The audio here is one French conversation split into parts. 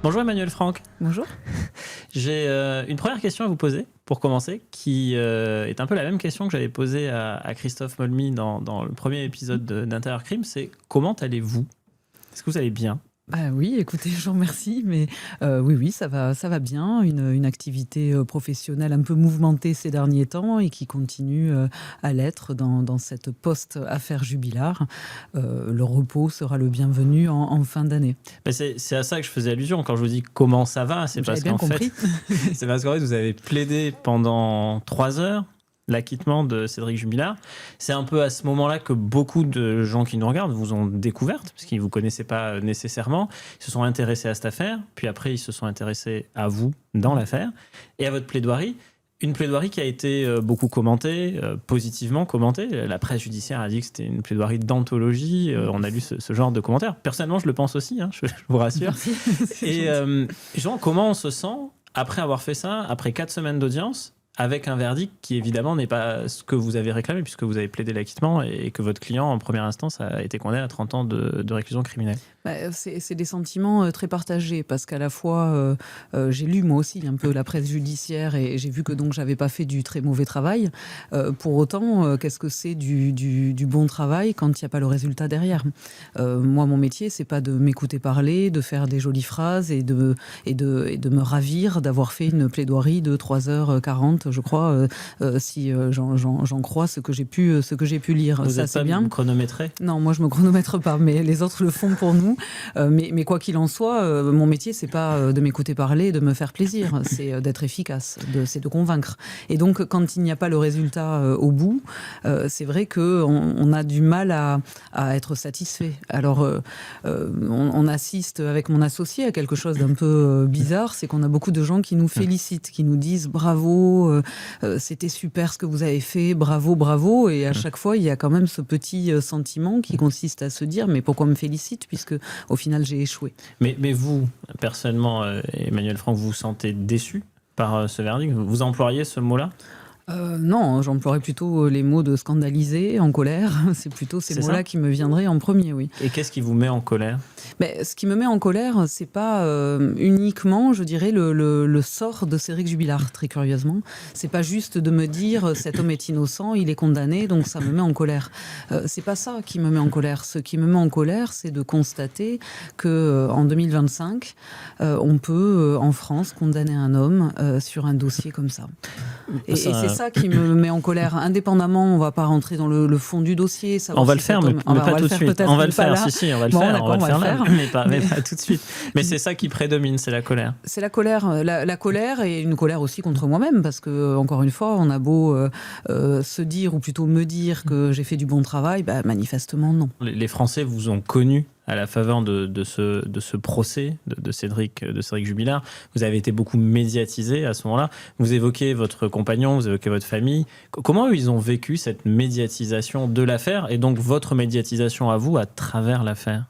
Bonjour Emmanuel Franck. Bonjour. J'ai une première question à vous poser pour commencer, qui est un peu la même question que j'avais posée à Christophe Molmy dans le premier épisode d'Intérieur Crime. C'est comment allez-vous ? Est-ce que vous allez bien ? Oui, écoutez, je vous remercie, mais oui, ça va bien. Une activité professionnelle un peu mouvementée ces derniers temps et qui continue à l'être dans cette post-affaire Jubilard. Le repos sera le bienvenu en fin d'année. C'est à ça que je faisais allusion quand je vous dis comment ça va. C'est parce qu'en fait, vous avez plaidé pendant 3 heures l'acquittement de Cédric Jubilard. C'est un peu à ce moment-là que beaucoup de gens qui nous regardent vous ont découverte, parce qu'ils ne vous connaissaient pas nécessairement. Ils se sont intéressés à cette affaire, puis après ils se sont intéressés à vous dans l'affaire et à votre plaidoirie. Une plaidoirie qui a été beaucoup commentée, positivement commentée. La presse judiciaire a dit que c'était une plaidoirie d'anthologie. On a lu ce genre de commentaires. Personnellement, je le pense aussi, je vous rassure. Et Jean, comment on se sent après avoir fait ça, après 4 semaines d'audience, avec un verdict qui évidemment n'est pas ce que vous avez réclamé, puisque vous avez plaidé l'acquittement et que votre client en première instance a été condamné à 30 ans de réclusion criminelle? C'est des sentiments très partagés, parce qu'à la fois j'ai lu moi aussi un peu la presse judiciaire et j'ai vu que donc j'avais pas fait du très mauvais travail. Pour autant, qu'est-ce que c'est du bon travail quand il n'y a pas le résultat derrière? Moi, mon métier, c'est pas de m'écouter parler, de faire des jolies phrases et de me ravir d'avoir fait une plaidoirie de 3h40, je crois, si j'en crois ce que j'ai pu lire. Vous êtes pas bien chronométré? Non, moi je me chronomètre pas, mais les autres le font pour nous. Mais quoi qu'il en soit, mon métier, c'est pas de m'écouter parler et de me faire plaisir, c'est d'être efficace, c'est de convaincre. Et donc, quand il n'y a pas le résultat au bout, c'est vrai qu'on a du mal à être satisfait. Alors, on assiste avec mon associé à quelque chose d'un peu bizarre, c'est qu'on a beaucoup de gens qui nous félicitent, qui nous disent bravo, c'était super ce que vous avez fait, bravo, bravo. Et à chaque fois, il y a quand même ce petit sentiment qui consiste à se dire mais pourquoi on me félicite, puisque au final j'ai échoué. Mais vous, personnellement, Emmanuel Franck, vous vous sentez déçu par ce verdict? Vous employez ce mot-là? Non, j'emploierais plutôt les mots de scandalisé, en colère. C'est plutôt ces mots-là qui me viendraient en premier, oui. Et qu'est-ce qui vous met en colère? Ce qui me met en colère, c'est pas uniquement, je dirais, le sort de Cédric Jubilard, très curieusement. C'est pas juste de me dire cet homme est innocent, il est condamné, donc ça me met en colère. C'est pas ça qui me met en colère. Ce qui me met en colère, c'est de constater que en 2025, on peut en France condamner un homme sur un dossier comme ça. Et c'est ça qui me met en colère. Indépendamment, on va pas rentrer dans le fond du dossier. On va le faire, mais pas tout de suite. On va le faire, si, on va le faire. On va le faire là, mais pas tout de suite. Mais c'est ça qui prédomine, c'est la colère. C'est la colère. La colère, et une colère aussi contre moi-même, parce que, encore une fois, on a beau se dire, ou plutôt me dire que j'ai fait du bon travail, manifestement non. Les Français vous ont connu à la faveur de ce procès de Cédric Jubilard. Vous avez été beaucoup médiatisé à ce moment-là. Vous évoquez votre compagnon, vous évoquez votre famille. Comment ils ont vécu cette médiatisation de l'affaire et donc votre médiatisation à vous à travers l'affaire?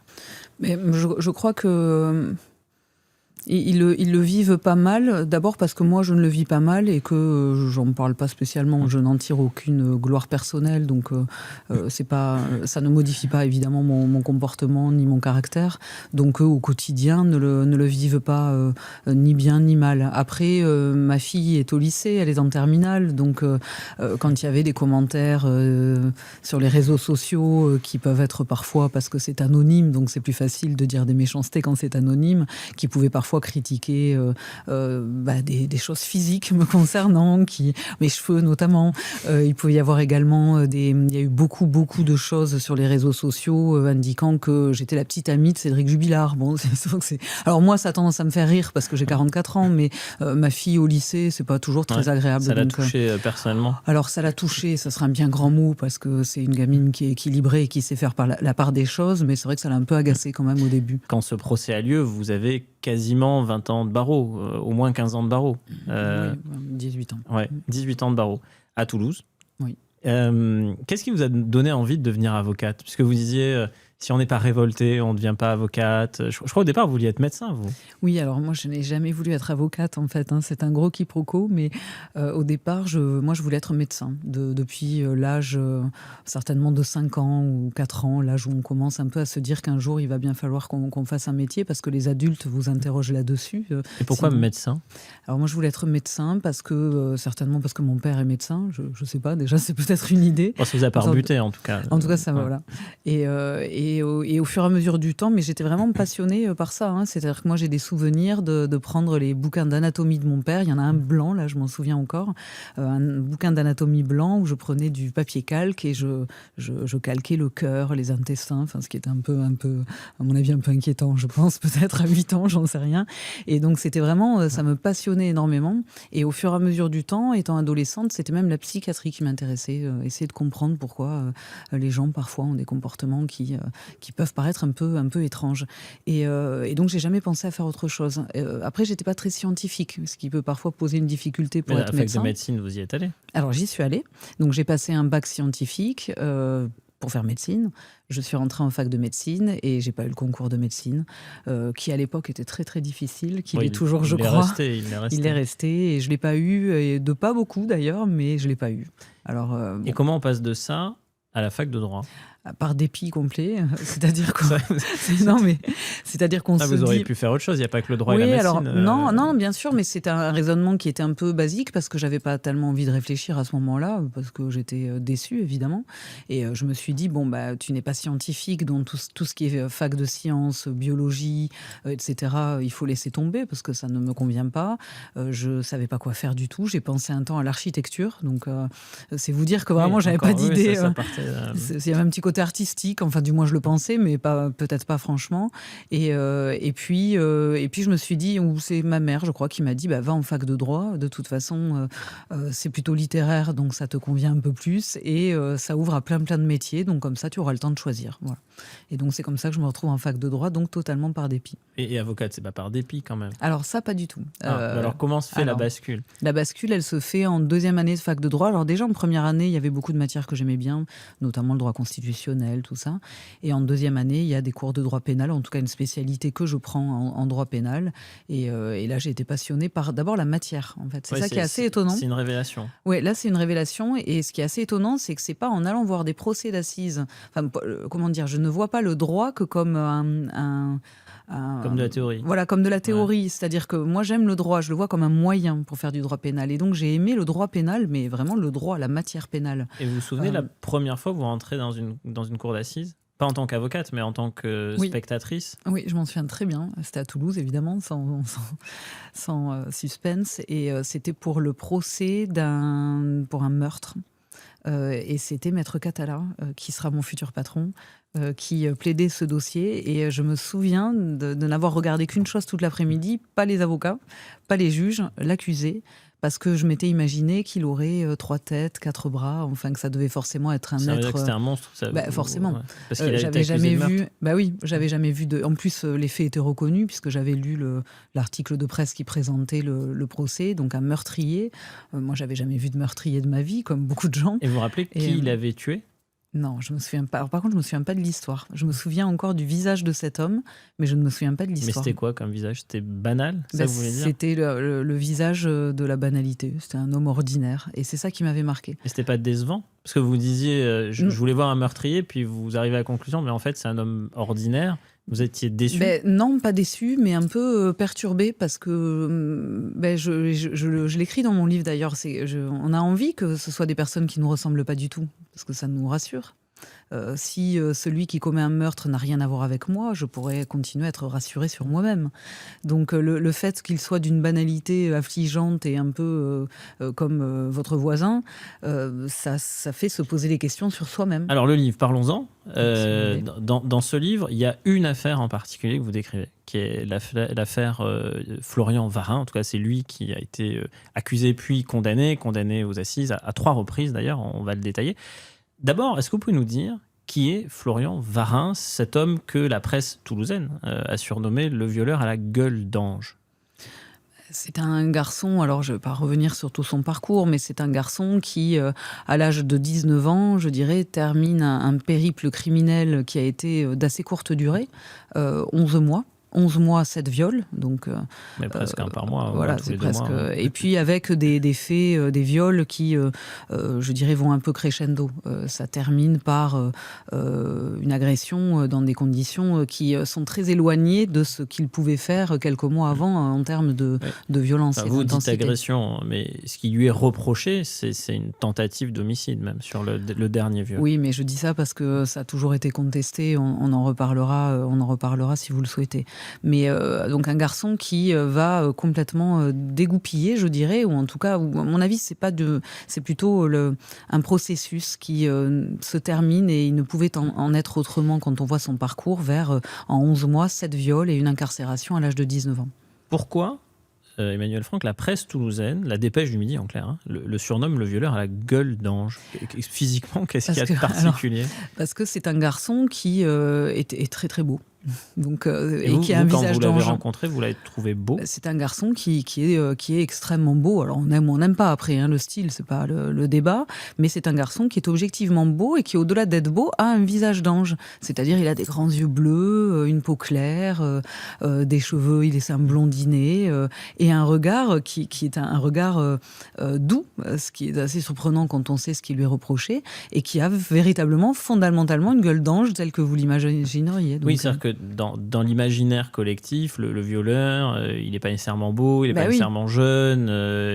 Mais je crois que ils le vivent pas mal, d'abord parce que moi je ne le vis pas mal et que j'en parle pas spécialement, je n'en tire aucune gloire personnelle, donc c'est pas, ça ne modifie pas évidemment mon comportement ni mon caractère, donc eux au quotidien ne le vivent pas ni bien ni mal. Après, ma fille est au lycée, elle est en terminale, donc quand il y avait des commentaires sur les réseaux sociaux qui peuvent être parfois, parce que c'est anonyme, donc c'est plus facile de dire des méchancetés quand c'est anonyme, qui pouvaient parfois critiquer des choses physiques me concernant, mes cheveux notamment. Il pouvait y avoir également il y a eu beaucoup de choses sur les réseaux sociaux indiquant que j'étais la petite amie de Cédric Jubilard. Bon, alors moi, ça a tendance à me faire rire parce que j'ai 44 ans, mais ma fille au lycée, c'est pas toujours très agréable. Ça l'a touché personnellement? Alors ça l'a touché, ça sera un bien grand mot parce que c'est une gamine qui est équilibrée et qui sait faire la part des choses, mais c'est vrai que ça l'a un peu agacée quand même au début. Quand ce procès a lieu, vous avez quasiment 20 ans de barreau, au moins 15 ans de barreau. Oui, 18 ans. Ouais, 18 ans de barreau. À Toulouse. Oui. Qu'est-ce qui vous a donné envie de devenir avocate? Puisque vous disiez, si on n'est pas révolté, on ne devient pas avocate. Je crois au départ, vous vouliez être médecin, vous. Oui, alors moi, je n'ai jamais voulu être avocate, en fait. C'est un gros quiproquo, mais au départ, moi, je voulais être médecin. Depuis l'âge, certainement de 5 ans ou 4 ans, l'âge où on commence un peu à se dire qu'un jour, il va bien falloir qu'on fasse un métier, parce que les adultes vous interrogent là-dessus. Et pourquoi médecin ? Alors moi, je voulais être médecin, certainement parce que mon père est médecin. Je ne sais pas, déjà, c'est peut-être une idée. Ça vous a pas rebuté, en tout cas. En tout cas, ça va, voilà. Et au fur et à mesure du temps, mais j'étais vraiment passionnée par ça. C'est-à-dire que moi, j'ai des souvenirs de prendre les bouquins d'anatomie de mon père. Il y en a un blanc, là, je m'en souviens encore. Un bouquin d'anatomie blanc où je prenais du papier calque et je calquais le cœur, les intestins, ce qui était un peu, à mon avis, un peu inquiétant, je pense, peut-être à 8 ans, j'en sais rien. Et donc, c'était vraiment, ça me passionnait énormément. Et au fur et à mesure du temps, étant adolescente, c'était même la psychiatrie qui m'intéressait. Essayer de comprendre pourquoi les gens, parfois, ont des comportements qui peuvent paraître un peu étranges. Et donc, j'ai jamais pensé à faire autre chose. Après, j'étais pas très scientifique, ce qui peut parfois poser une difficulté pour être médecin. À la fac de médecine, vous y êtes allé ? Alors, j'y suis allée. Donc, j'ai passé un bac scientifique pour faire médecine. Je suis rentrée en fac de médecine et j'ai pas eu le concours de médecine, qui à l'époque était très très difficile, qu'il est toujours, je crois. Il est resté et je l'ai pas eu, et de pas beaucoup d'ailleurs, mais je l'ai pas eu. Alors, Et comment on passe de ça à la fac de droit ? Par dépit complet, c'est-à-dire qu'on se dit... Vous auriez pu faire autre chose, il n'y a pas que le droit et la médecine. Alors, non, bien sûr, mais c'était un raisonnement qui était un peu basique parce que j'avais pas tellement envie de réfléchir à ce moment-là, parce que j'étais déçue, évidemment. Et je me suis dit, tu n'es pas scientifique, donc tout ce qui est fac de sciences, biologie, etc., il faut laisser tomber parce que ça ne me convient pas. Je savais pas quoi faire du tout. J'ai pensé un temps à l'architecture, donc c'est vous dire que vraiment, j'avais pas d'idée. Il y avait un petit côté artistique, enfin du moins je le pensais, mais peut-être pas franchement. Et puis je me suis dit, ou c'est ma mère, je crois, qui m'a dit, va en fac de droit. De toute façon, c'est plutôt littéraire, donc ça te convient un peu plus, et ça ouvre à plein de métiers, donc comme ça tu auras le temps de choisir. Voilà. Et donc c'est comme ça que je me retrouve en fac de droit, donc totalement par dépit. Et avocate, c'est pas par dépit quand même ? Alors ça, pas du tout. Alors comment se fait la bascule ? La bascule, elle se fait en 2e année de fac de droit. Alors déjà en première année, il y avait beaucoup de matières que j'aimais bien, notamment le droit constitutionnel, tout ça. Et en 2e année, il y a des cours de droit pénal, en tout cas une spécialité que je prends en droit pénal. Et là, j'ai été passionnée par d'abord la matière, en fait. C'est ça qui est assez étonnant. C'est une révélation. Oui, là, c'est une révélation. Et ce qui est assez étonnant, c'est que c'est pas en allant voir des procès d'assises. Enfin, comment dire, je ne vois pas le droit que comme comme de la théorie. Voilà, comme de la théorie. Ouais. C'est-à-dire que moi, j'aime le droit, je le vois comme un moyen pour faire du droit pénal. Et donc, j'ai aimé le droit pénal, mais vraiment le droit, la matière pénale. Et vous vous souvenez la première fois que vous rentrez dans une cour d'assises ? Pas en tant qu'avocate, mais en tant que spectatrice. Oui, je m'en souviens très bien. C'était à Toulouse, évidemment, sans suspense. Et c'était pour le procès pour un meurtre. Et c'était Maître Catala, qui sera mon futur patron, qui plaidait ce dossier. Et je me souviens de n'avoir regardé qu'une chose toute l'après-midi, pas les avocats, pas les juges, l'accusé. Parce que je m'étais imaginé qu'il aurait 3 têtes, 4 bras, enfin que ça devait forcément être un être... Ça veut dire que c'était un monstre, ça... Forcément. Ouais. Parce qu'il j'avais jamais vu. J'avais jamais vu de. En plus, les faits étaient reconnus puisque j'avais lu l'article de presse qui présentait le procès, donc un meurtrier. Moi, j'avais jamais vu de meurtrier de ma vie, comme beaucoup de gens. Et vous vous rappelez qui l'avait tué ? Non, je me souviens pas. Alors, par contre, je me souviens pas de l'histoire. Je me souviens encore du visage de cet homme, mais je ne me souviens pas de l'histoire. Mais c'était quoi comme visage ? C'était banal, ça vous voulez dire ? C'était le visage de la banalité. C'était un homme ordinaire, et c'est ça qui m'avait marqué. Et c'était pas décevant ? Parce que vous disiez, je voulais voir un meurtrier, puis vous arrivez à la conclusion, mais en fait, c'est un homme ordinaire. Vous étiez déçu ? Non, pas déçu, mais un peu perturbé parce que je l'écris dans mon livre d'ailleurs. On a envie que ce soit des personnes qui ne nous ressemblent pas du tout, parce que ça nous rassure. Si celui qui commet un meurtre n'a rien à voir avec moi, je pourrais continuer à être rassurée sur moi-même. Donc le fait qu'il soit d'une banalité affligeante et un peu comme votre voisin, ça fait se poser des questions sur soi-même. Alors le livre, parlons-en. Dans ce livre, il y a une affaire en particulier que vous décrivez, qui est l'affaire Florian Varin. En tout cas, c'est lui qui a été accusé puis condamné aux assises à 3 reprises d'ailleurs, on va le détailler. D'abord, est-ce que vous pouvez nous dire qui est Florian Varin, cet homme que la presse toulousaine a surnommé le violeur à la gueule d'ange ? C'est un garçon, alors je ne vais pas revenir sur tout son parcours, mais c'est un garçon qui, à l'âge de 19 ans, je dirais, termine un périple criminel qui a été d'assez courte durée, 11 mois. 11 mois, 7 viols. Donc, mais presque un par mois. Voilà, c'est presque. Et puis avec des faits, des viols qui, je dirais, vont un peu crescendo. Ça termine par une agression dans des conditions qui sont très éloignées de ce qu'il pouvait faire quelques mois avant en termes de violence. Enfin, vous dites agression, mais ce qui lui est reproché, c'est une tentative d'homicide même sur le dernier viol. Oui, mais je dis ça parce que ça a toujours été contesté. On en reparlera si vous le souhaitez. Mais donc un garçon qui va complètement dégoupiller, je dirais, ou en tout cas, à mon avis, c'est plutôt un processus qui se termine et il ne pouvait en être autrement quand on voit son parcours vers, en 11 mois, 7 viols et une incarcération à l'âge de 19 ans. Pourquoi Emmanuel Franck, la presse toulousaine, la Dépêche du Midi en clair, hein, le surnomme le violeur à la gueule d'ange. Physiquement, qu'est-ce qu'il y a de particulier ? Parce que c'est un garçon qui est très très beau. Donc, et qui a un visage d'ange. Quand vous l'avez rencontré, vous l'avez trouvé beau ? C'est un garçon qui est extrêmement beau. Alors on aime ou on n'aime pas après, hein, le style, c'est pas le débat, mais c'est un garçon qui est objectivement beau et qui, au-delà d'être beau, a un visage d'ange. C'est-à-dire il a des grands yeux bleus, une peau claire, des cheveux, il est un blondinet, et un regard qui est un regard doux, ce qui est assez surprenant quand on sait ce qui lui est reproché, et qui a véritablement, fondamentalement, une gueule d'ange telle que vous l'imagineriez. Oui, c'est-à-dire que dans l'imaginaire collectif, le violeur, il n'est pas nécessairement beau, il n'est pas nécessairement jeune,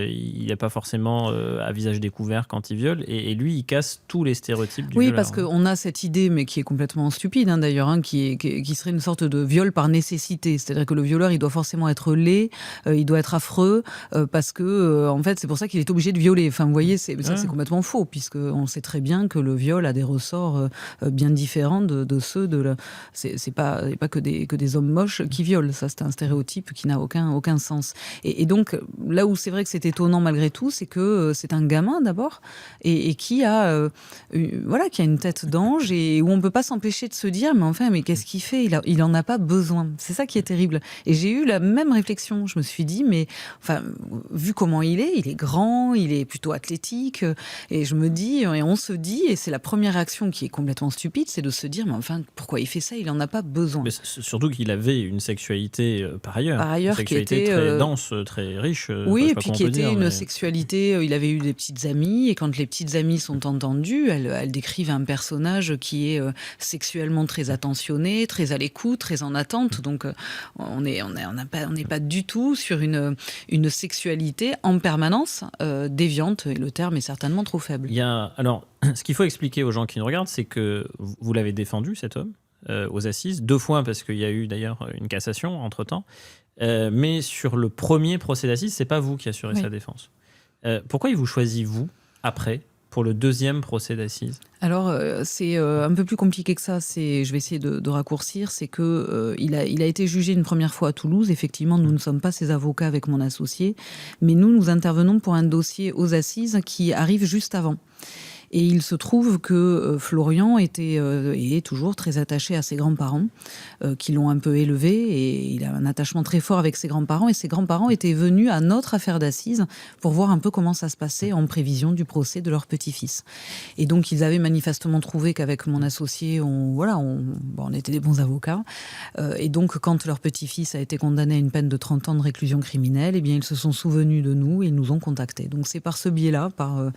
il n'a pas forcément à visage découvert quand il viole, et lui, il casse tous les stéréotypes du violeur. Oui, parce qu'on a cette idée, mais qui est complètement stupide hein, d'ailleurs, hein, qui serait une sorte de viol par nécessité. C'est-à-dire que le violeur, il doit forcément être laid, il doit être affreux, parce que, en fait, c'est pour ça qu'il est obligé de violer. Enfin, vous voyez, c'est complètement faux, puisqu'on sait très bien que le viol a des ressorts bien différents de ceux de... C'est pas que des hommes moches qui violent. Ça, c'est un stéréotype qui n'a aucun sens. Et donc, là où c'est vrai que c'est étonnant malgré tout, c'est que c'est un gamin d'abord, et qui a une tête d'ange, et où on ne peut pas s'empêcher de se dire, mais qu'est-ce qu'il fait ? Il en a pas besoin. C'est ça qui est terrible. Et j'ai eu la même réflexion. Je me suis dit, mais enfin, vu comment il est grand, il est plutôt athlétique, et je me dis, et on se dit, et c'est la première réaction qui est complètement stupide, c'est de se dire, mais enfin, pourquoi il fait ça ? Il en a pas besoin. Mais surtout qu'il avait une sexualité par ailleurs une sexualité qui était très dense, très riche. Oui, et puis qui était une sexualité. Il avait eu des petites amies, et quand les petites amies sont entendues, elles décrivent un personnage qui est sexuellement très attentionné, très à l'écoute, très en attente. Donc on n'est pas du tout sur une sexualité en permanence déviante, et le terme est certainement trop faible. Alors, ce qu'il faut expliquer aux gens qui nous regardent, c'est que vous l'avez défendu, cet homme, aux assises, 2 fois, parce qu'il y a eu d'ailleurs une cassation entre-temps. Mais sur le premier procès d'assises, c'est pas vous qui assurez sa défense. Pourquoi il vous choisit, vous, après, pour le deuxième procès d'assises ? Alors, c'est un peu plus compliqué que ça. Je vais essayer de raccourcir. C'est que il a été jugé une première fois à Toulouse. Effectivement, nous ne sommes pas ses avocats avec mon associé, mais nous intervenons pour un dossier aux assises qui arrive juste avant. Et il se trouve que Florian est toujours très attaché à ses grands-parents, qui l'ont un peu élevé, et il a un attachement très fort avec ses grands-parents. Et ses grands-parents étaient venus à notre affaire d'assises pour voir un peu comment ça se passait en prévision du procès de leur petit-fils. Et donc, ils avaient manifestement trouvé qu'avec mon associé, on était des bons avocats. Et donc, quand leur petit-fils a été condamné à une peine de 30 ans de réclusion criminelle, eh bien, ils se sont souvenus de nous et ils nous ont contactés. Donc, c'est par ce biais-là, par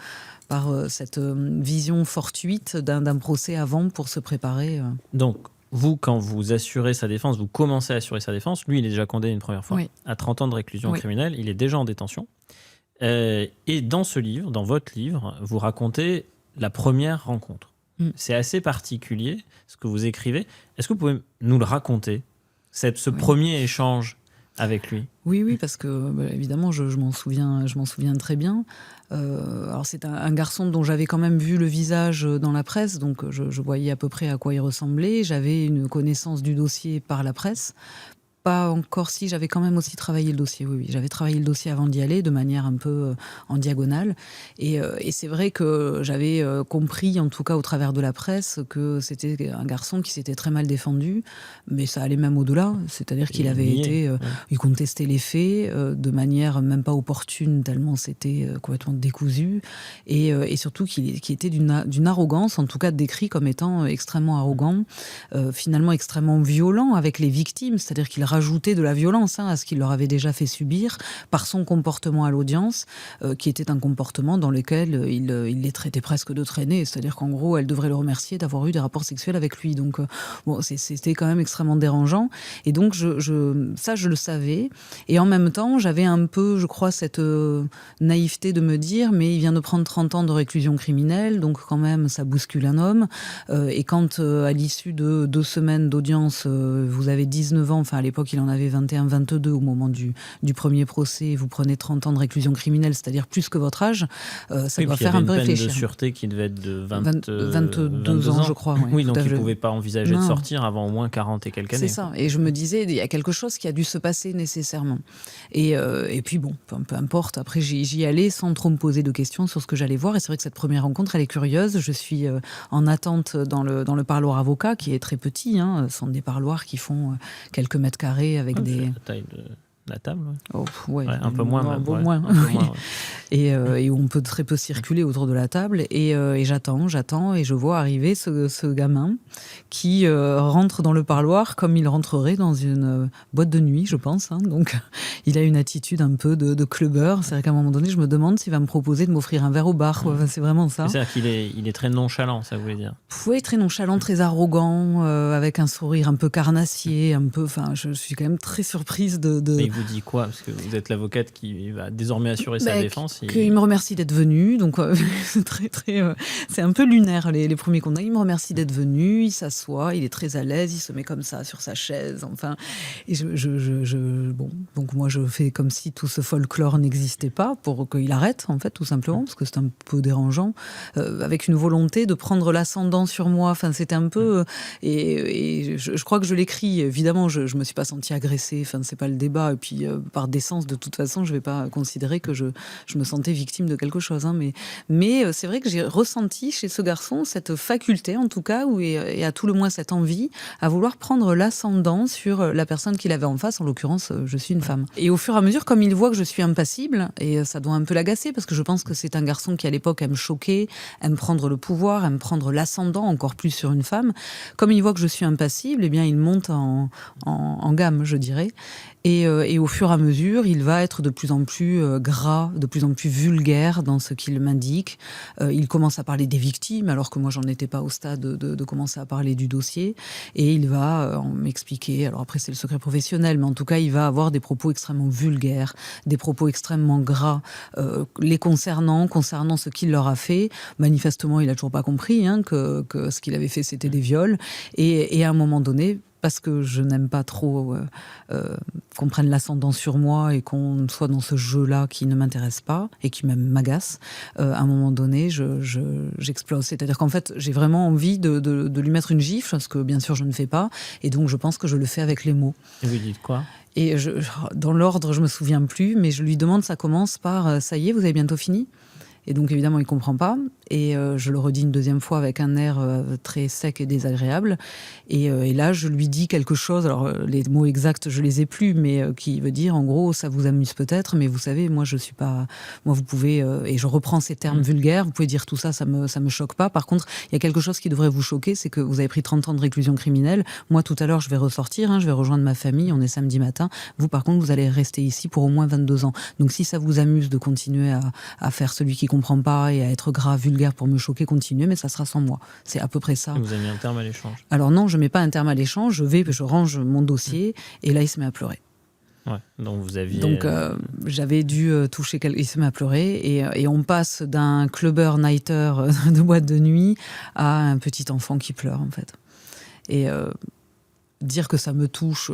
cette vision fortuite d'un procès avant pour se préparer. Donc, vous, quand vous assurez sa défense, vous commencez à assurer sa défense. Lui, il est déjà condamné une première fois à 30 ans de réclusion criminelle. Il est déjà en détention. Et dans ce livre, dans votre livre, vous racontez la première rencontre. C'est assez particulier, ce que vous écrivez. Est-ce que vous pouvez nous le raconter, ce premier échange avec lui ? Oui, parce que évidemment, je m'en souviens très bien. Alors c'est un garçon dont j'avais quand même vu le visage dans la presse, donc je voyais à peu près à quoi il ressemblait. J'avais une connaissance du dossier par la presse. pas encore, si j'avais quand même aussi travaillé le dossier. Oui, j'avais travaillé le dossier avant d'y aller, de manière un peu en diagonale. Et c'est vrai que j'avais compris, en tout cas au travers de la presse, que c'était un garçon qui s'était très mal défendu, mais ça allait même au-delà. C'est-à-dire qu'il avait été, il contestait les faits de manière même pas opportune, tellement c'était complètement décousu, et surtout qui était d'une arrogance, en tout cas décrit comme étant extrêmement arrogant, finalement extrêmement violent avec les victimes, c'est-à-dire qu'il rajouter de la violence à ce qu'il leur avait déjà fait subir par son comportement à l'audience, qui était un comportement dans lequel il les traitait presque de traînés. C'est-à-dire qu'en gros, elle devrait le remercier d'avoir eu des rapports sexuels avec lui. Donc, c'était quand même extrêmement dérangeant. Et donc, ça, je le savais. Et en même temps, j'avais un peu, je crois, cette naïveté de me dire, mais il vient de prendre 30 ans de réclusion criminelle, donc quand même, ça bouscule un homme. Et quand, à l'issue de 2 semaines d'audience, vous avez 19 ans, enfin à l'époque, il en avait 21, 22 au moment du premier procès. Vous prenez 30 ans de réclusion criminelle, c'est-à-dire plus que votre âge. Ça doit faire un peu réfléchir. Il y avait une peine de sûreté qui devait être de 22 ans, je crois. Oui, donc il ne pouvait pas envisager de sortir avant au moins 40 et quelques années. C'est ça. Et je me disais, il y a quelque chose qui a dû se passer nécessairement. Et puis bon, peu importe. Après, j'y allais sans trop me poser de questions sur ce que j'allais voir. Et c'est vrai que cette première rencontre, elle est curieuse. Je suis en attente dans le parloir avocat, qui est très petit. Ce sont des parloirs qui font quelques mètres carrés avec des... La taille de la table. Un peu moins. Même, moins. Et où on peut très peu circuler autour de la table. Et j'attends, et je vois arriver ce gamin qui rentre dans le parloir comme il rentrerait dans une boîte de nuit, je pense. Donc, il a une attitude un peu de clubbeur. C'est-à-dire qu'à un moment donné, je me demande s'il va me proposer de m'offrir un verre au bar. C'est vraiment ça. C'est-à-dire qu'il est très nonchalant, ça voulait dire. Oui, très nonchalant, très arrogant, avec un sourire un peu carnassier, un peu. Enfin, je suis quand même très surprise de... Mais il vous dit quoi? Parce que vous êtes l'avocate qui va désormais assurer sa défense. Il me remercie d'être venu. Donc, c'est un peu lunaire les premiers contacts. Il me remercie d'être venu. Il s'assoit, il est très à l'aise, il se met comme ça sur sa chaise. Enfin, et donc moi je fais comme si tout ce folklore n'existait pas pour qu'il arrête, en fait, tout simplement, parce que c'est un peu dérangeant, avec une volonté de prendre l'ascendant sur moi. Enfin, c'était un peu et je crois que je l'écris. Évidemment, je me suis pas sentie agressée. Enfin, c'est pas le débat. Et puis par décence, de toute façon, je vais pas considérer que je me sentais victime de quelque chose. Mais c'est vrai que j'ai ressenti chez ce garçon cette faculté, en tout cas, et à tout le moins cette envie à vouloir prendre l'ascendant sur la personne qu'il avait en face. En l'occurrence, je suis une femme. Et au fur et à mesure, comme il voit que je suis impassible, et ça doit un peu l'agacer, parce que je pense que c'est un garçon qui, à l'époque, aime choquer, aime prendre le pouvoir, aime prendre l'ascendant encore plus sur une femme. Comme il voit que je suis impassible, eh bien, il monte en gamme, je dirais. Et au fur et à mesure, il va être de plus en plus gras, de plus en plus vulgaire dans ce qu'il m'indique. Il commence à parler des victimes, alors que moi, j'en étais pas au stade de commencer à parler du dossier. Et il va m'expliquer, alors après, c'est le secret professionnel, mais en tout cas, il va avoir des propos extrêmement vulgaires, des propos extrêmement gras, les concernant ce qu'il leur a fait. Manifestement, il a toujours pas compris que ce qu'il avait fait, c'était des viols. Et à un moment donné, parce que je n'aime pas trop qu'on prenne l'ascendant sur moi et qu'on soit dans ce jeu-là qui ne m'intéresse pas et qui même m'agace, à un moment donné, j'explose. C'est-à-dire qu'en fait, j'ai vraiment envie de lui mettre une gifle, ce que bien sûr je ne fais pas, et donc je pense que je le fais avec les mots. Et vous dites quoi? Et dans l'ordre, je me souviens plus, mais je lui demande, ça commence par « ça y est, vous avez bientôt fini ?» Et donc évidemment, il comprend pas. Et je le redis une deuxième fois avec un air très sec et désagréable. Et là, je lui dis quelque chose. Alors, les mots exacts, je les ai plus, mais qui veut dire, en gros, ça vous amuse peut-être, mais vous savez, moi, je suis pas. Moi, vous pouvez. Et je reprends ces termes vulgaires. Vous pouvez dire tout ça, ça me choque pas. Par contre, il y a quelque chose qui devrait vous choquer, c'est que vous avez pris 30 ans de réclusion criminelle. Moi, tout à l'heure, je vais ressortir. Je vais rejoindre ma famille. On est samedi matin. Vous, par contre, vous allez rester ici pour au moins 22 ans. Donc, si ça vous amuse de continuer à faire celui qui comprend pas et à être gras, vulgaire pour me choquer, continuer, mais ça sera sans moi. C'est à peu près ça. Et vous avez mis un terme à l'échange? Alors non, je mets pas un terme à l'échange, je range mon dossier, et là, il se met à pleurer. Ouais, donc vous aviez... Donc j'avais dû toucher il se met à pleurer, et on passe d'un clubbeur nighter de boîte de nuit à un petit enfant qui pleure, en fait. Et... dire que ça me touche,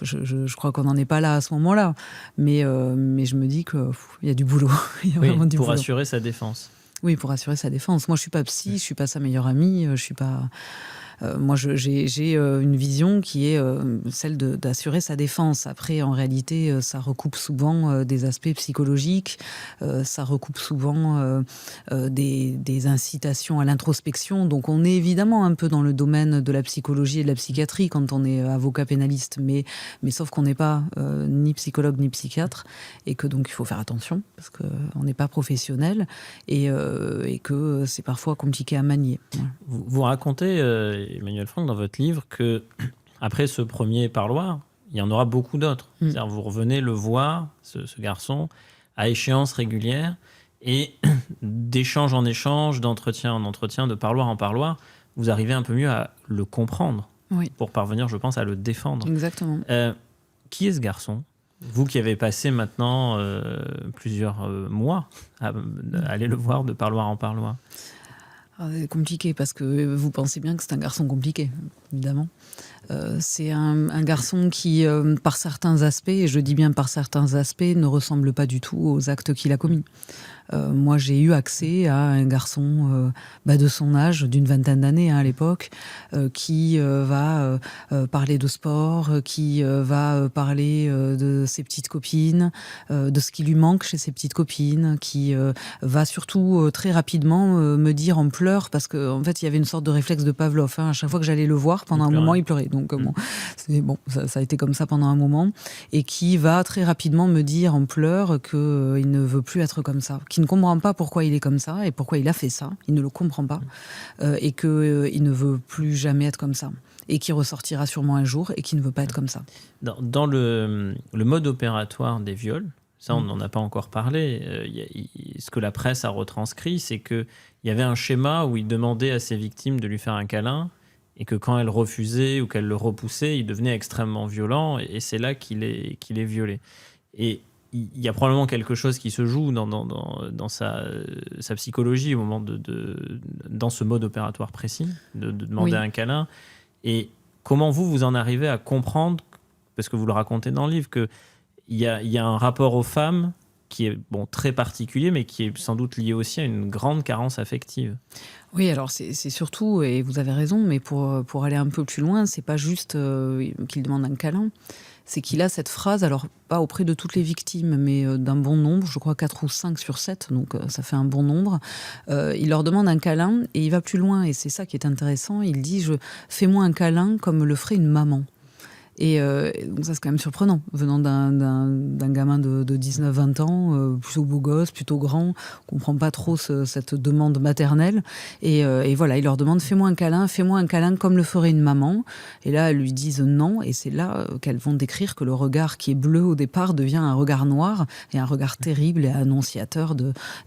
je crois qu'on n'en est pas là à ce moment-là. Mais je me dis qu'il y a du boulot. Il y a vraiment du boulot. Pour assurer sa défense. Oui, pour assurer sa défense. Moi, je suis pas psy, je suis pas sa meilleure amie, je suis pas... Moi, j'ai une vision qui est celle d'assurer sa défense. Après, en réalité, ça recoupe souvent des aspects psychologiques, ça recoupe souvent des incitations à l'introspection. Donc, on est évidemment un peu dans le domaine de la psychologie et de la psychiatrie quand on est avocat pénaliste, mais sauf qu'on n'est pas ni psychologue ni psychiatre, et que donc il faut faire attention parce qu'on n'est pas professionnel et que c'est parfois compliqué à manier. Vous racontez, Emmanuel Franck, dans votre livre, que après ce premier parloir, il y en aura beaucoup d'autres. C'est-à-dire, vous revenez le voir, ce garçon, à échéance régulière, et d'échange en échange, d'entretien en entretien, de parloir en parloir, vous arrivez un peu mieux à le comprendre, pour parvenir, je pense, à le défendre. Exactement. Qui est ce garçon ? Vous qui avez passé maintenant plusieurs mois à aller le voir de parloir en parloir. C'est compliqué parce que vous pensez bien que c'est un garçon compliqué, évidemment. C'est un garçon qui, par certains aspects, et je dis bien par certains aspects, ne ressemble pas du tout aux actes qu'il a commis. Moi, j'ai eu accès à un garçon de son âge, d'une vingtaine d'années à l'époque, qui va parler de sport, qui va parler de ses petites copines, de ce qui lui manque chez ses petites copines, qui va surtout très rapidement me dire en pleurs, parce qu'en fait, il y avait une sorte de réflexe de Pavlov. À chaque fois que j'allais le voir, pendant un moment, il pleurait. Donc ça a été comme ça pendant un moment. Et qui va très rapidement me dire en pleurs qu'il ne veut plus être comme ça, qu'il ne comprend pas pourquoi il est comme ça et pourquoi il a fait ça. Il ne le comprend pas et qu'il ne veut plus jamais être comme ça et qu'il ressortira sûrement un jour et qu'il ne veut pas être comme ça. Dans le mode opératoire des viols, ça on n'en a pas encore parlé, ce que la presse a retranscrit, c'est qu'il y avait un schéma où il demandait à ses victimes de lui faire un câlin et que quand elles refusaient ou qu'elles le repoussaient, il devenait extrêmement violent et c'est là qu'il est violé. Et il y a probablement quelque chose qui se joue dans sa psychologie au moment dans ce mode opératoire précis, de demander un câlin. Et comment vous en arrivez à comprendre, parce que vous le racontez dans le livre, qu'il y a un rapport aux femmes qui est très particulier, mais qui est sans doute lié aussi à une grande carence affective. Oui, alors c'est surtout, et vous avez raison, mais pour aller un peu plus loin, c'est pas juste qu'il demande un câlin, c'est qu'il a cette phrase, alors pas auprès de toutes les victimes, mais d'un bon nombre, je crois 4 ou 5 sur 7, donc ça fait un bon nombre. Il leur demande un câlin et il va plus loin, et c'est ça qui est intéressant. Il dit « fais-moi un câlin comme le ferait une maman ». Et donc ça c'est quand même surprenant, venant d'un gamin de 19-20 ans, plutôt beau gosse, plutôt grand, on comprend pas trop cette demande maternelle. Et voilà, il leur demande fais-moi un câlin comme le ferait une maman. Et là, elles lui disent non, et c'est là qu'elles vont décrire que le regard qui est bleu au départ devient un regard noir, et un regard terrible et annonciateur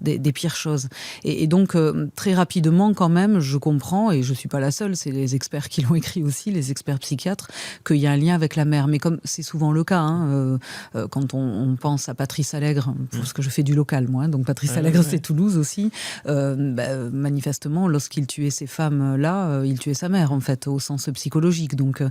des pires choses. Et donc, très rapidement quand même, je comprends, et je suis pas la seule, c'est les experts qui l'ont écrit aussi, les experts psychiatres, qu'il y a un lien avec la mère. Mais comme c'est souvent le cas, quand on pense à Patrice Allègre, parce que je fais du local, moi, donc Patrice Allègre, c'est Toulouse aussi, manifestement, lorsqu'il tuait ces femmes-là, il tuait sa mère, en fait, au sens psychologique. Donc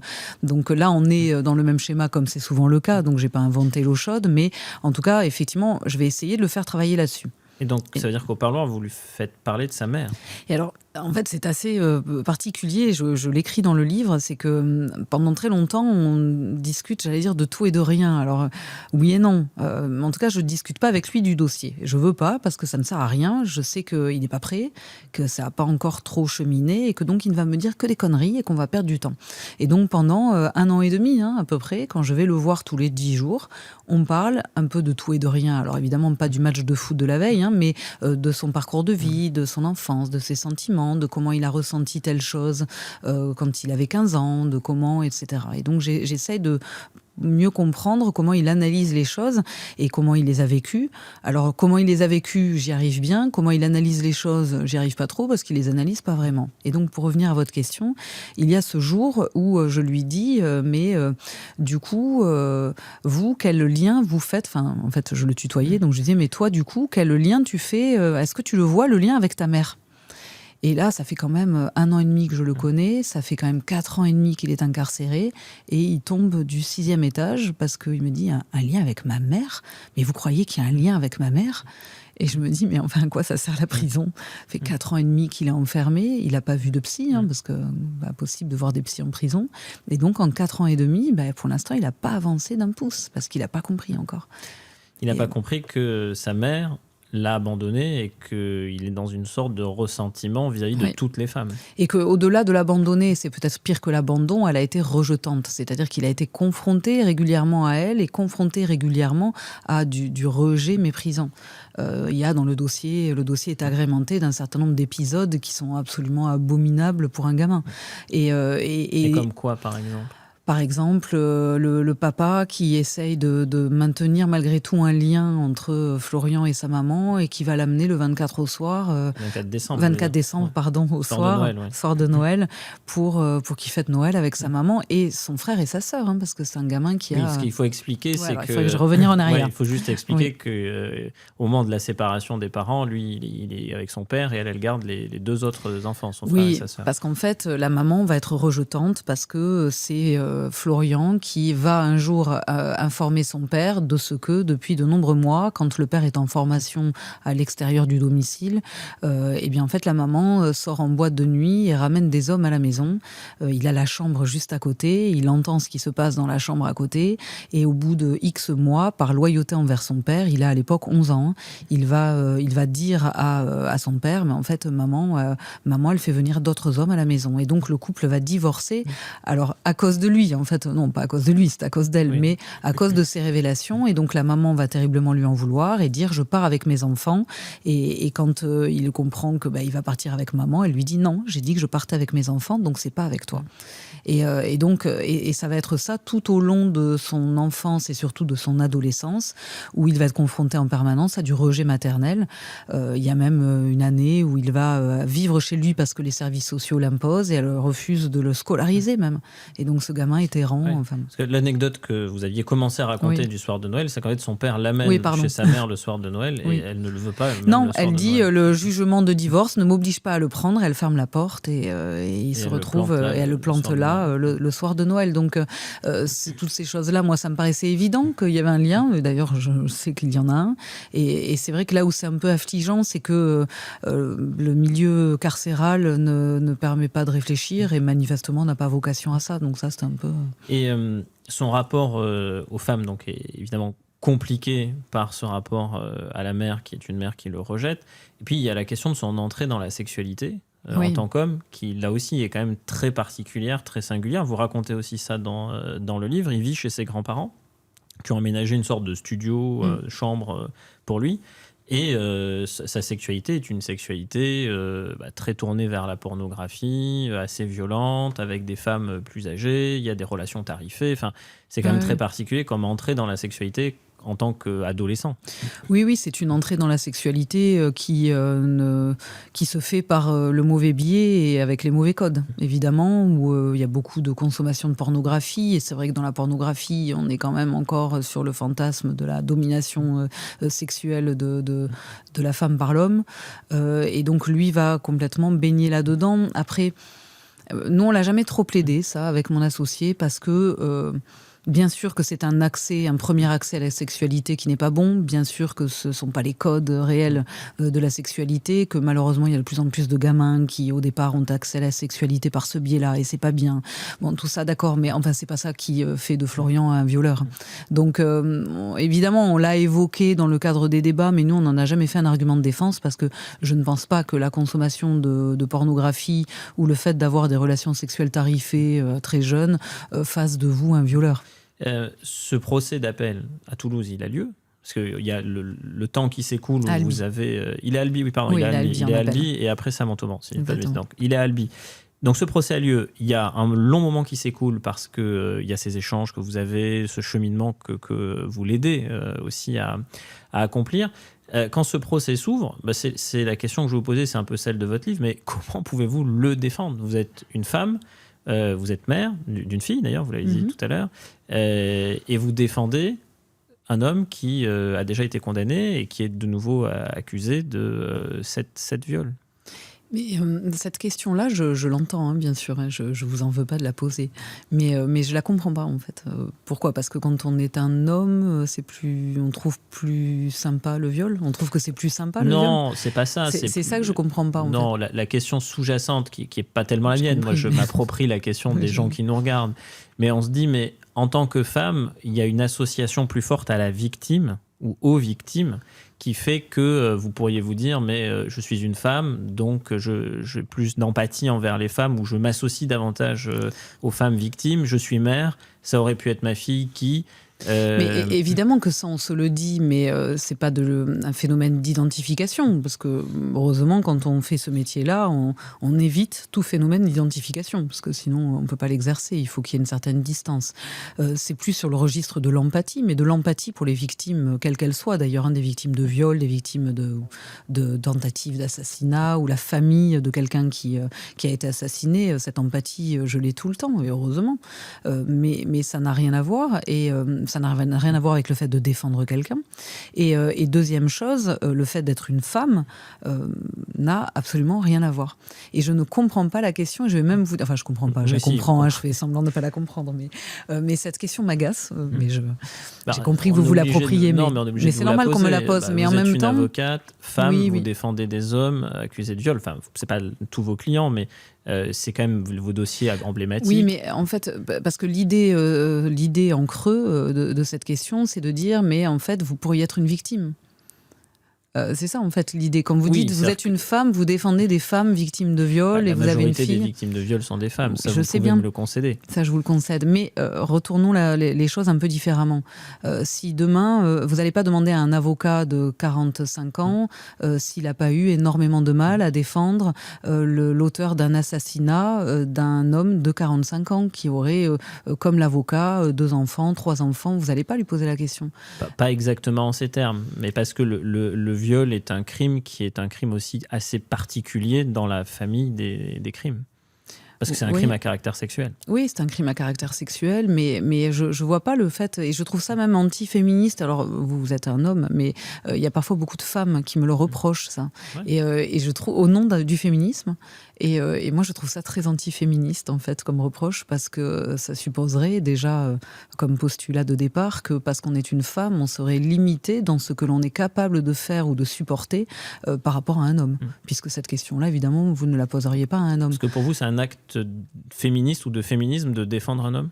là, on est dans le même schéma, comme c'est souvent le cas, donc j'ai pas inventé l'eau chaude, mais en tout cas, effectivement, je vais essayer de le faire travailler là-dessus. Et donc, ça veut dire qu'au parloir, vous lui faites parler de sa mère. Et alors, en fait, c'est assez particulier, je l'écris dans le livre, c'est que pendant très longtemps, on discute, j'allais dire, de tout et de rien. Alors, oui et non. En tout cas, je ne discute pas avec lui du dossier. Je veux pas, parce que ça ne sert à rien. Je sais qu'il n'est pas prêt, que ça n'a pas encore trop cheminé, et que donc, il ne va me dire que des conneries et qu'on va perdre du temps. Et donc, pendant 1 an et demi, à peu près, quand je vais le voir tous les 10 jours, on parle un peu de tout et de rien. Alors, évidemment, pas du match de foot de la veille, mais de son parcours de vie, de son enfance, de ses sentiments, de comment il a ressenti telle chose quand il avait 15 ans, de comment, etc. Et donc j'essaie de mieux comprendre comment il analyse les choses et comment il les a vécues. Alors, comment il les a vécues, j'y arrive bien. Comment il analyse les choses, j'y arrive pas trop parce qu'il les analyse pas vraiment. Et donc, pour revenir à votre question, il y a ce jour où je lui dis du coup, vous, quel lien vous faites ? Enfin, en fait, je le tutoyais, donc je disais, mais toi, du coup, quel lien tu fais ? Est-ce que tu le vois, le lien avec ta mère ? Et là, ça fait quand même 1 an et demi que je le connais, ça fait quand même 4 ans et demi qu'il est incarcéré, et il tombe du 6e étage parce qu'il me dit un lien avec ma mère ? Mais vous croyez qu'il y a un lien avec ma mère ? Et je me dis, mais enfin, à quoi ça sert la prison ? Ça fait 4 ans et demi qu'il est enfermé. Il n'a pas vu de psy, parce que pas possible de voir des psys en prison. Et donc, en 4 ans et demi, pour l'instant, il n'a pas avancé d'un pouce, parce qu'il n'a pas compris encore. Il n'a pas compris que sa mère l'a abandonné et qu'il est dans une sorte de ressentiment vis-à-vis de toutes les femmes. Et qu'au-delà de l'abandonner, c'est peut-être pire que l'abandon, elle a été rejetante. C'est-à-dire qu'il a été confronté régulièrement à elle et confronté régulièrement à du rejet méprisant. Il y a dans le dossier est agrémenté d'un certain nombre d'épisodes qui sont absolument abominables pour un gamin. Et comme quoi, par exemple ? Par exemple, le papa qui essaye de maintenir malgré tout un lien entre Florian et sa maman et qui va l'amener le 24 au soir. 24 décembre. 24 décembre, pardon, au soir. Soir de Noël, pour qu'il fête Noël avec sa maman et son frère et sa sœur, parce que c'est un gamin qui a... Ce qu'il faut expliquer, c'est que... Il faut que je revienne en arrière. Il faut juste expliquer qu'au moment de la séparation des parents, lui, il est avec son père et elle garde les 2 autres enfants, son frère et sa sœur. Parce qu'en fait, la maman va être rejetante parce que c'est... Florian qui va un jour informer son père de ce que depuis de nombreux mois, quand le père est en formation à l'extérieur du domicile, en fait la maman sort en boîte de nuit et ramène des hommes à la maison. Il a la chambre juste à côté, il entend ce qui se passe dans la chambre à côté et au bout de X mois, par loyauté envers son père, il a à l'époque 11 ans, il va dire à son père, mais en fait maman elle fait venir d'autres hommes à la maison et donc le couple va divorcer. Alors à cause de lui, en fait, non, pas à cause de lui, c'est à cause d'elle, mais à cause de ses révélations. Et donc, la maman va terriblement lui en vouloir et dire « je pars avec mes enfants ». Et quand il comprend que il va partir avec maman, elle lui dit « non, j'ai dit que je partais avec mes enfants, donc c'est pas avec toi ». Et donc, ça va être ça tout au long de son enfance et surtout de son adolescence, où il va être confronté en permanence à du rejet maternel. Il y a même une année où il va vivre chez lui parce que les services sociaux l'imposent et elle refuse de le scolariser même. Et donc, ce gamin est errant. Enfin... Parce que l'anecdote que vous aviez commencé à raconter du soir de Noël, c'est qu'en fait, son père l'amène chez sa mère le soir de Noël et elle ne le veut pas. Non, elle dit le jugement de divorce ne m'oblige pas à le prendre. Elle ferme la porte et il se retrouve et elle le plante là. Le soir de Noël. Donc, toutes ces choses-là, moi, ça me paraissait évident qu'il y avait un lien. D'ailleurs, je sais qu'il y en a un. Et c'est vrai que là où c'est un peu affligeant, c'est que le milieu carcéral ne permet pas de réfléchir et manifestement n'a pas vocation à ça. Donc ça, c'est un peu... Et son rapport aux femmes, donc, est évidemment compliqué par ce rapport à la mère, qui est une mère qui le rejette. Et puis, il y a la question de son entrée dans la sexualité. En tant qu'homme, qui là aussi est quand même très particulière, très singulière. Vous racontez aussi ça dans le livre. Il vit chez ses grands-parents, qui ont aménagé une sorte de studio, chambre pour lui. Et sa sexualité est une sexualité très tournée vers la pornographie, assez violente, avec des femmes plus âgées. Il y a des relations tarifées. Enfin, c'est quand même très particulier comme entrée dans la sexualité en tant qu'adolescent. Oui, c'est une entrée dans la sexualité qui se fait par le mauvais biais et avec les mauvais codes, évidemment, où il y a beaucoup de consommation de pornographie. Et c'est vrai que dans la pornographie, on est quand même encore sur le fantasme de la domination sexuelle de la femme par l'homme. Et donc, lui va complètement baigner là-dedans. Après, nous, on l'a jamais trop plaidé, ça, avec mon associé, parce que... Bien sûr que c'est un premier accès à la sexualité qui n'est pas bon. Bien sûr que ce ne sont pas les codes réels de la sexualité, que malheureusement, il y a de plus en plus de gamins qui, au départ, ont accès à la sexualité par ce biais-là, et c'est pas bien. Bon, tout ça, d'accord, mais enfin, c'est pas ça qui fait de Florian un violeur. Donc, évidemment, on l'a évoqué dans le cadre des débats, mais nous, on n'en a jamais fait un argument de défense, parce que je ne pense pas que la consommation de pornographie ou le fait d'avoir des relations sexuelles tarifées très jeunes fasse de vous un violeur. Ce procès d'appel à Toulouse, il a lieu parce qu'il y a le temps qui s'écoule où vous avez... il est à Albi, oui, pardon. Oui, il est à Albi et après ça monte au Mans. Donc, il est à Albi. Donc ce procès a lieu. Il y a un long moment qui s'écoule parce qu'il y a ces échanges que vous avez, ce cheminement que vous l'aidez aussi à accomplir. Quand ce procès s'ouvre, c'est la question que je vais vous poser, c'est un peu celle de votre livre, mais comment pouvez-vous le défendre ? Vous êtes une femme, vous êtes mère d'une fille d'ailleurs, vous l'avez dit tout à l'heure, et vous défendez un homme qui a déjà été condamné et qui est de nouveau accusé de 7 viols. Mais cette question-là, je l'entends, hein, bien sûr. Hein, je vous en veux pas de la poser, mais je la comprends pas en fait. Pourquoi ? Parce que quand on est un homme, on trouve plus sympa le viol. On trouve que c'est plus sympa le viol. Non, c'est pas ça. C'est ça que je comprends pas. Non, la question sous-jacente qui est pas tellement la mienne. Moi, je m'approprie la question des gens qui nous regardent. Mais on se dit, mais en tant que femme, il y a une association plus forte à la victime ou aux victimes qui fait que vous pourriez vous dire mais je suis une femme, donc j'ai plus d'empathie envers les femmes, ou je m'associe davantage aux femmes victimes, je suis mère, ça aurait pu être ma fille qui... Mais évidemment que ça, on se le dit, mais c'est pas un phénomène d'identification, parce que heureusement, quand on fait ce métier-là, on évite tout phénomène d'identification, parce que sinon, on peut pas l'exercer. Il faut qu'il y ait une certaine distance. C'est plus sur le registre de l'empathie, mais de l'empathie pour les victimes, quelles qu'elles soient. D'ailleurs, des victimes de viol, des victimes de tentatives d'assassinat, ou la famille de quelqu'un qui a été assassiné. Cette empathie, je l'ai tout le temps, et heureusement. Mais ça n'a rien à voir, et ça n'a rien à voir avec le fait de défendre quelqu'un. Et deuxième chose, le fait d'être une femme n'a absolument rien à voir. Et je ne comprends pas la question, et je vais même vous... Enfin, je comprends pas, je comprends, hein, je fais semblant de ne pas la comprendre, mais cette question m'agace. Mais j'ai compris que vous vous l'appropriez, mais c'est normal qu'on me la pose. Mais en même temps... Vous êtes une avocate, femme, vous défendez des hommes accusés de viol. Enfin, c'est pas tous vos clients, mais... c'est quand même vos dossiers emblématiques. Oui, mais en fait, parce que l'idée en creux de cette question, c'est de dire, mais en fait, vous pourriez être une victime. C'est ça, en fait, l'idée. Quand vous dites, vous êtes une femme, vous défendez des femmes victimes de viol, et vous avez une fille... La majorité des victimes de viol sont des femmes, ça je vous pouvez me le concéder. Ça, je vous le concède. Mais retournons les choses un peu différemment. Si demain, vous n'allez pas demander à un avocat de 45 ans s'il n'a pas eu énormément de mal à défendre l'auteur d'un assassinat d'un homme de 45 ans qui aurait, comme l'avocat, 2 enfants, 3 enfants. Vous n'allez pas lui poser la question. Pas exactement en ces termes, mais parce que le viol est un crime qui est un crime aussi assez particulier dans la famille des crimes. Parce que c'est un crime à caractère sexuel. Oui, c'est un crime à caractère sexuel, mais je ne vois pas le fait, et je trouve ça même anti-féministe. Alors, vous êtes un homme, mais il y a parfois beaucoup de femmes qui me le reprochent, ça. Ouais. Et je trouve, au nom du féminisme, et moi je trouve ça très anti-féministe, en fait, comme reproche, parce que ça supposerait déjà, comme postulat de départ, que parce qu'on est une femme, on serait limité dans ce que l'on est capable de faire ou de supporter par rapport à un homme. Puisque cette question-là, évidemment, vous ne la poseriez pas à un homme. Parce que pour vous, c'est un acte féministe ou de féminisme de défendre un homme ?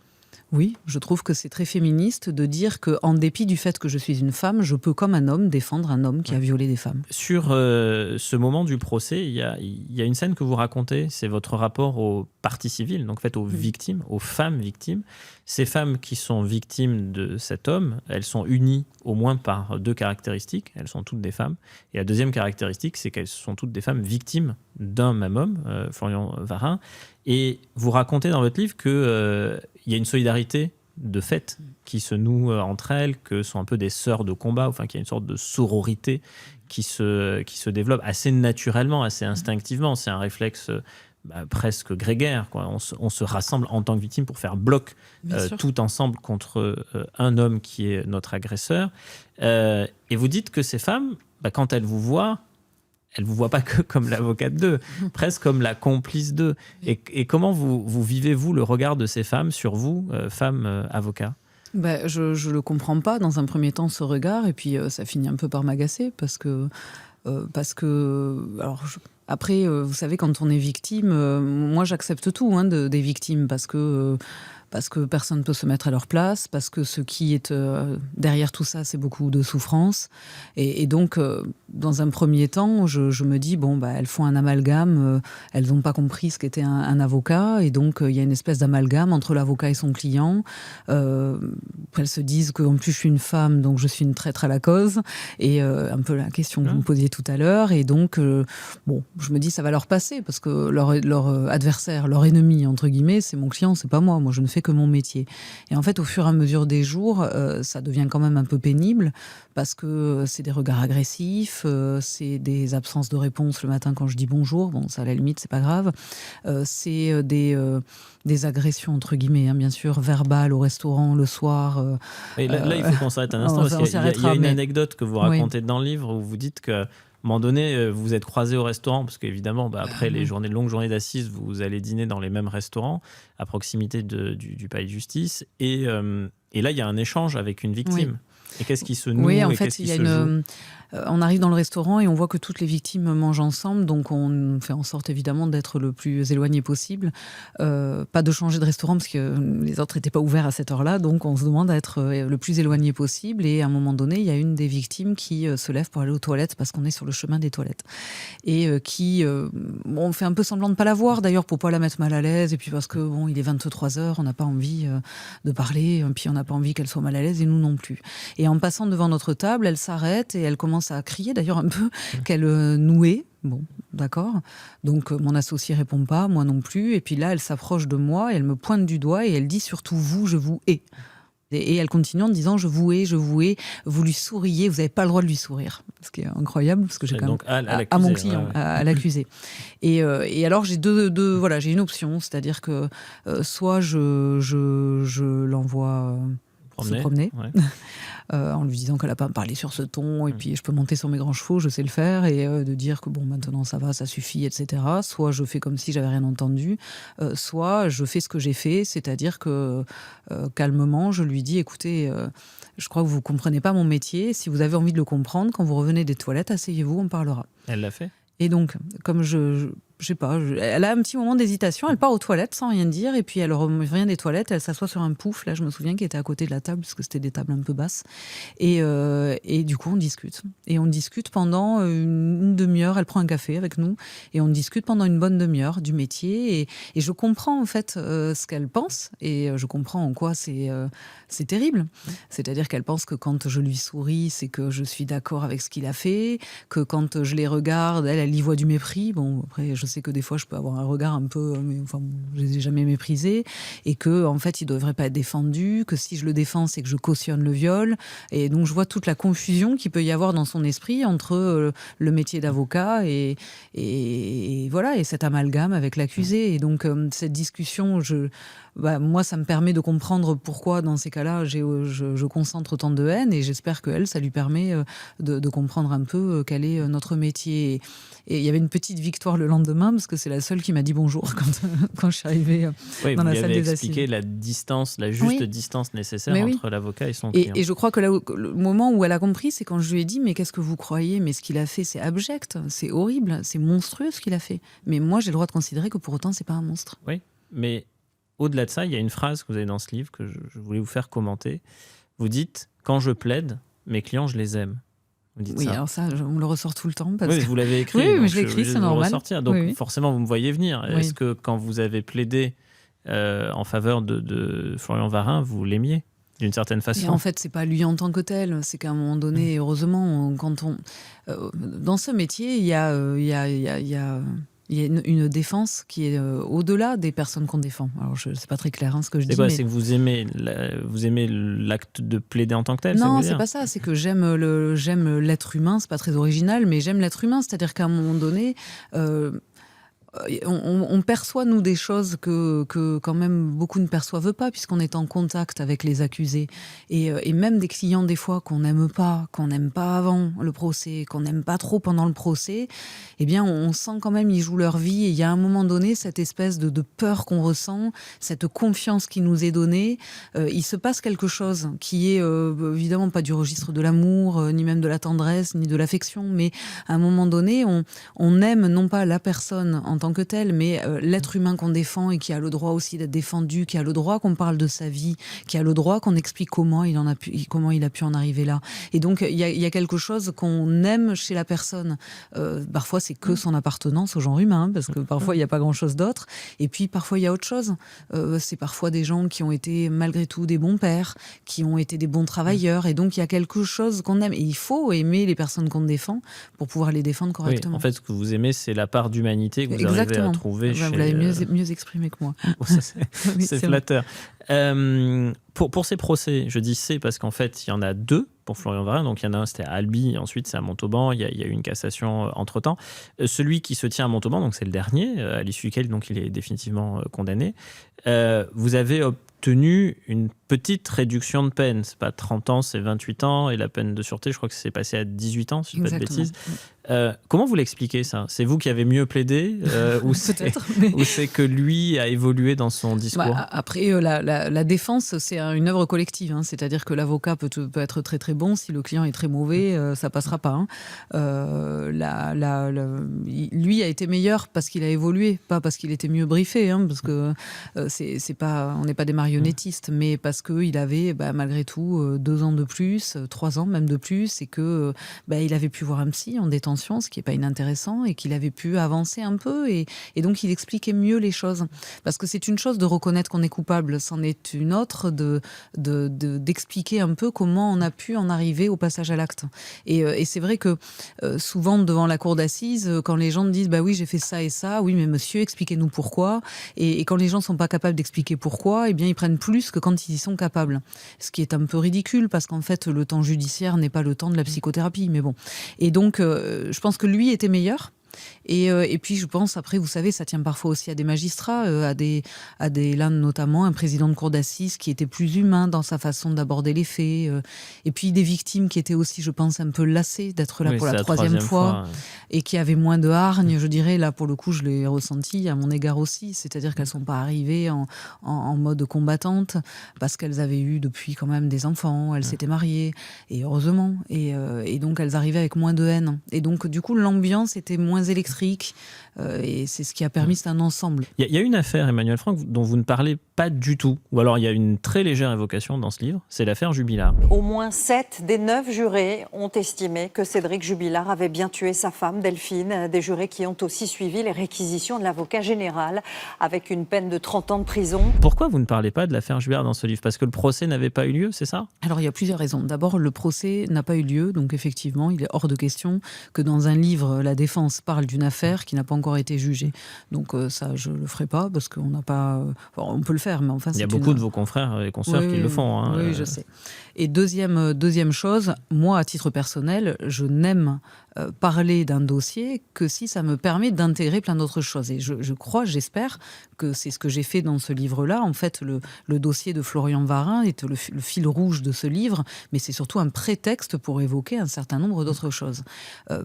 Oui, je trouve que c'est très féministe de dire qu'en dépit du fait que je suis une femme, je peux, comme un homme, défendre un homme qui a violé des femmes. Sur ce moment du procès, il y a une scène que vous racontez, c'est votre rapport aux parties civiles, donc en fait aux victimes, aux femmes victimes. Ces femmes qui sont victimes de cet homme, elles sont unies au moins par 2 caractéristiques. Elles sont toutes des femmes. Et la deuxième caractéristique, c'est qu'elles sont toutes des femmes victimes d'un même homme, Florian Varin. Et vous racontez dans votre livre qu'il y a une solidarité de fait qui se noue entre elles, que sont un peu des sœurs de combat, enfin qu'il y a une sorte de sororité qui se développe assez naturellement, assez instinctivement. C'est un réflexe presque grégaire, quoi. On se rassemble en tant que victime pour faire bloc tout ensemble contre un homme qui est notre agresseur. Et vous dites que ces femmes, quand elles vous voient pas que comme l'avocate d'eux, presque comme la complice d'eux. Et comment vous vivez-vous le regard de ces femmes sur vous, femmes avocats ? Je le comprends pas dans un premier temps, ce regard, et puis ça finit un peu par m'agacer parce que alors après vous savez, quand on est victime, moi j'accepte tout des victimes parce que personne ne peut se mettre à leur place, parce que ce qui est derrière tout ça, c'est beaucoup de souffrance. Et donc, dans un premier temps, je me dis, elles font un amalgame, elles n'ont pas compris ce qu'était un avocat, et donc il y a une espèce d'amalgame entre l'avocat et son client. Elles se disent qu'en plus je suis une femme, donc je suis une traître à la cause, et un peu la question que vous me posiez tout à l'heure, et donc, je me dis, ça va leur passer, parce que leur adversaire, leur ennemi, entre guillemets, c'est mon client, c'est pas moi. Moi, je ne fais que mon métier. Et en fait, au fur et à mesure des jours, ça devient quand même un peu pénible parce que c'est des regards agressifs, c'est des absences de réponse le matin quand je dis bonjour. Ça, à la limite, c'est pas grave. C'est des agressions, entre guillemets, bien sûr, verbales au restaurant le soir. Et là, il faut qu'on s'arrête un instant parce qu'il y a une anecdote que vous racontez dans le livre où vous dites que moment donné, vous vous êtes croisés au restaurant, parce qu'évidemment, après les longues journées d'assises, vous allez dîner dans les mêmes restaurants, à proximité du palais de justice. Et là, il y a un échange avec une victime. Oui. Et qu'est-ce qui se noue en et fait, qu'est-ce qui se joue? On arrive dans le restaurant et on voit que toutes les victimes mangent ensemble, donc on fait en sorte évidemment d'être le plus éloigné possible. Pas de changer de restaurant parce que les autres n'étaient pas ouverts à cette heure-là, donc on se demande d'être le plus éloigné possible. Et à un moment donné, il y a une des victimes qui se lève pour aller aux toilettes parce qu'on est sur le chemin des toilettes. Et on fait un peu semblant de ne pas la voir d'ailleurs pour ne pas la mettre mal à l'aise. Et puis parce que il est 23h, on n'a pas envie de parler, puis on n'a pas envie qu'elle soit mal à l'aise et nous non plus. Et en passant devant notre table, elle s'arrête et elle commence à crier d'ailleurs un peu qu'elle nouait. Bon, d'accord. Donc mon associé répond pas, moi non plus. Et puis là, elle s'approche de moi et elle me pointe du doigt et elle dit surtout vous, je vous hais. Et elle continue en disant je vous hais, vous lui souriez, vous n'avez pas le droit de lui sourire. Ce qui est incroyable parce que j'ai quand même à mon client, à l'accusé. Et alors j'ai j'ai une option, c'est-à-dire que soit je l'envoie se promener. Ouais. En lui disant qu'elle n'a pas à me parler sur ce ton, et puis je peux monter sur mes grands chevaux, je sais le faire, et de dire que maintenant ça va, ça suffit, etc. Soit je fais comme si j'avais rien entendu, soit je fais ce que j'ai fait, c'est-à-dire que calmement, je lui dis, écoutez, je crois que vous ne comprenez pas mon métier, si vous avez envie de le comprendre, quand vous revenez des toilettes, asseyez-vous, on parlera. Elle l'a fait ? Et donc, comme je sais pas, elle a un petit moment d'hésitation, elle part aux toilettes sans rien dire, et puis elle revient des toilettes, elle s'assoit sur un pouf, là je me souviens qui était à côté de la table, parce que c'était des tables un peu basses, et du coup on discute. Et on discute pendant une demi-heure, elle prend un café avec nous, et on discute pendant une bonne demi-heure du métier, et je comprends en fait ce qu'elle pense, et je comprends en quoi c'est terrible. C'est-à-dire qu'elle pense que quand je lui souris, c'est que je suis d'accord avec ce qu'il a fait, que quand je les regarde, elle y voit du mépris. Bon, après, je sais que des fois, je peux avoir un regard un peu... Mais enfin, je ne les ai jamais méprisés. Et qu'en fait, il ne devrait pas être défendu, que si je le défends, c'est que je cautionne le viol. Et donc, je vois toute la confusion qu'il peut y avoir dans son esprit entre le métier d'avocat et voilà, et cet amalgame avec l'accusé. Et donc, cette discussion, moi, ça me permet de comprendre pourquoi, dans ces cas-là, je concentre autant de haine, et j'espère qu'elle, ça lui permet de comprendre un peu quel est notre métier. Et il y avait une petite victoire le lendemain, parce que c'est la seule qui m'a dit bonjour quand je suis arrivée dans la salle des assises. Vous expliqué la distance, la juste distance nécessaire entre l'avocat et son client. Et je crois que le moment où elle a compris, c'est quand je lui ai dit « Mais qu'est-ce que vous croyez ? Mais ce qu'il a fait, c'est abject, c'est horrible, c'est monstrueux ce qu'il a fait. Mais moi, j'ai le droit de considérer que pour autant, c'est pas un monstre. » Oui, mais... Au-delà de ça, il y a une phrase que vous avez dans ce livre que je voulais vous faire commenter. Vous dites « Quand je plaide, mes clients, je les aime ». Vous dites ça. Alors ça, on me le ressort tout le temps. Vous l'avez écrit. Oui, mais je l'ai écrit, c'est normal. Donc forcément, vous me voyez venir. Oui. Est-ce que quand vous avez plaidé en faveur de Florian Varin, vous l'aimiez d'une certaine façon? Et en fait, c'est pas lui en tant que tel. C'est qu'à un moment donné, heureusement, quand dans ce métier, il y a une défense qui est au-delà des personnes qu'on défend. Alors, c'est pas très clair ce que je dis. C'est quoi? C'est que vous aimez l'acte de plaider en tant que tel? Non, c'est pas ça. C'est que j'aime l'être humain. C'est pas très original, mais j'aime l'être humain. C'est-à-dire qu'à un moment donné... on perçoit, nous, des choses que quand même beaucoup ne perçoivent pas, puisqu'on est en contact avec les accusés. Et même des clients, des fois, qu'on n'aime pas avant le procès, qu'on n'aime pas trop pendant le procès, eh bien, on sent quand même ils jouent leur vie. Et il y a un moment donné, cette espèce de peur qu'on ressent, cette confiance qui nous est donnée. Il se passe quelque chose qui est évidemment pas du registre de l'amour, ni même de la tendresse, ni de l'affection, mais à un moment donné, on aime non pas la personne en tant que tel, mais l'être humain qu'on défend et qui a le droit aussi d'être défendu, qui a le droit qu'on parle de sa vie, qui a le droit qu'on explique comment il a pu en arriver là. Et donc il y a quelque chose qu'on aime chez la personne. Parfois c'est que son appartenance au genre humain, parce que parfois il n'y a pas grand-chose d'autre. Et puis parfois il y a autre chose. C'est parfois des gens qui ont été malgré tout des bons pères, qui ont été des bons travailleurs. Et donc il y a quelque chose qu'on aime. Et il faut aimer les personnes qu'on défend pour pouvoir les défendre correctement. Oui, en fait, ce que vous aimez, c'est la part d'humanité que vous arrivez à trouver chez... Vous l'avez mieux exprimé que moi. C'est flatteur. Pour ces procès, je dis c'est parce qu'en fait, il y en a deux pour Florian Varin. Donc, il y en a un, c'était à Albi, ensuite c'est à Montauban. Il y a eu une cassation entre-temps. Celui qui se tient à Montauban, donc c'est le dernier, à l'issue duquel donc, il est définitivement condamné. Vous avez obtenu une petite réduction de peine. C'est pas 30 ans, c'est 28 ans. Et la peine de sûreté, je crois que c'est passé à 18 ans, si je ne dis pas de bêtises. Comment vous l'expliquez ça ? C'est vous qui avez mieux plaidé ou c'est que lui a évolué dans son discours ? Après, la défense, c'est une œuvre collective. C'est-à-dire que l'avocat peut être très très bon. Si le client est très mauvais, ça passera pas. Lui a été meilleur parce qu'il a évolué, pas parce qu'il était mieux briefé. Parce que on n'est pas des marionnettistes, mais parce qu'il avait malgré tout 2 ans de plus, 3 ans même de plus, et que il avait pu voir un psy en détention, ce qui n'est pas inintéressant, et qu'il avait pu avancer un peu, et donc il expliquait mieux les choses. Parce que c'est une chose de reconnaître qu'on est coupable, c'en est une autre d'expliquer un peu comment on a pu en arriver au passage à l'acte. Et c'est vrai que souvent devant la cour d'assises, quand les gens disent oui j'ai fait ça et ça, oui mais monsieur expliquez-nous pourquoi, et quand les gens sont pas capables d'expliquer pourquoi, eh bien ils prennent plus que quand ils y sont capables, ce qui est un peu ridicule parce qu'en fait le temps judiciaire n'est pas le temps de la psychothérapie, mais bon. Et donc je pense que lui était meilleur. Et puis je pense, après vous savez, ça tient parfois aussi à des magistrats, là notamment un président de cour d'assises qui était plus humain dans sa façon d'aborder les faits, et puis des victimes qui étaient aussi, je pense, un peu lassées d'être là pour la troisième fois, et qui avaient moins de hargne, je dirais. Là pour le coup je l'ai ressenti à mon égard aussi, c'est-à-dire qu'elles sont pas arrivées en mode combattante parce qu'elles avaient eu depuis quand même des enfants, elles s'étaient mariées, et heureusement, et donc elles arrivaient avec moins de haine, et donc du coup l'ambiance était moins électrique, et c'est ce qui a permis, c'est un ensemble. Il y a une affaire, Emmanuel Franck, dont vous ne parlez pas du tout, ou alors il y a une très légère évocation dans ce livre, c'est l'affaire Jubilard. Au moins 7 des 9 jurés ont estimé que Cédric Jubilard avait bien tué sa femme Delphine, des jurés qui ont aussi suivi les réquisitions de l'avocat général avec une peine de 30 ans de prison. Pourquoi vous ne parlez pas de l'affaire Jubilard dans ce livre ? Parce que le procès n'avait pas eu lieu, c'est ça ? Alors il y a plusieurs raisons. D'abord, le procès n'a pas eu lieu, donc effectivement il est hors de question que dans un livre la défense parle d'une affaire qui n'a pas encore été jugée. Donc ça je le ferai pas parce qu'on n'a pas... on peut le faire, mais enfin... Il y a beaucoup de vos confrères et consoeurs qui le font. Oui, je sais. Et deuxième chose, moi à titre personnel, je n'aime parler d'un dossier que si ça me permet d'intégrer plein d'autres choses. Et je crois, j'espère que c'est ce que j'ai fait dans ce livre-là. En fait, le dossier de Florian Varin est le fil rouge de ce livre, mais c'est surtout un prétexte pour évoquer un certain nombre d'autres choses.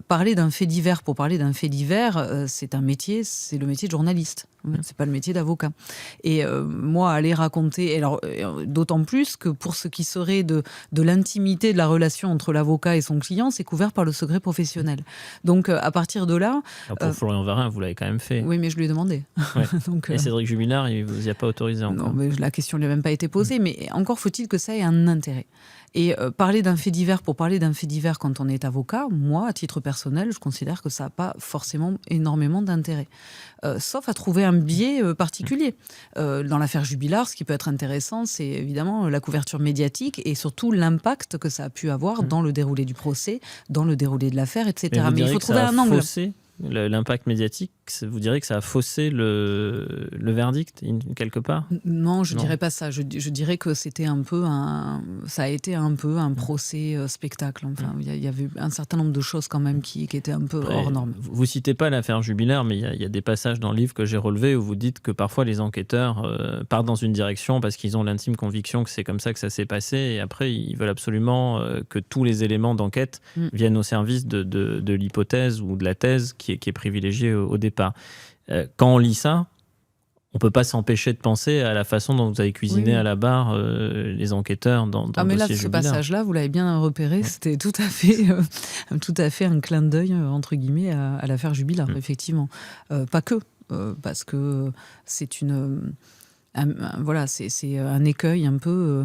Parler d'un fait divers pour parler d'un fait divers, c'est un métier, c'est le métier de journaliste. C'est pas le métier d'avocat. Et moi, aller raconter, alors d'autant plus que pour ce qui serait de l'intimité de la relation entre l'avocat et son client, c'est couvert par le secret professionnel. Donc à partir de là... pour Florian Varin, vous l'avez quand même fait. Oui, mais je lui ai demandé. Ouais. Donc, et Cédric Jubilard, il ne vous y a pas autorisé encore. Non, mais la question ne lui a même pas été posée, mais encore faut-il que ça ait un intérêt. Et parler d'un fait divers pour parler d'un fait divers quand on est avocat, moi, à titre personnel, je considère que ça n'a pas forcément énormément d'intérêt. Sauf à trouver un biais particulier. Dans l'affaire Jubilard, ce qui peut être intéressant, c'est évidemment la couverture médiatique et surtout l'impact que ça a pu avoir dans le déroulé du procès, dans le déroulé de l'affaire, etc. Mais il faut trouver un angle. L'impact médiatique, vous direz que ça a faussé le verdict, quelque part ? Non, je ne dirais pas ça. Je dirais que c'était ça a été un peu un procès spectacle. Enfin, il y avait un certain nombre de choses quand même qui étaient un peu hors normes. Vous citez pas l'affaire Jubilard, mais il y a des passages dans le livre que j'ai relevés où vous dites que parfois les enquêteurs partent dans une direction parce qu'ils ont l'intime conviction que c'est comme ça que ça s'est passé, et après ils veulent absolument que tous les éléments d'enquête viennent au service de l'hypothèse ou de la thèse qui est privilégiée au départ. Quand on lit ça, on peut pas s'empêcher de penser à la façon dont vous avez cuisiné à la barre les enquêteurs dans le dossier Jubilard. Ce passage-là, vous l'avez bien repéré, c'était tout à fait un clin d'œil entre guillemets à l'affaire Jubilard, effectivement. Pas que, parce que c'est c'est un écueil un peu.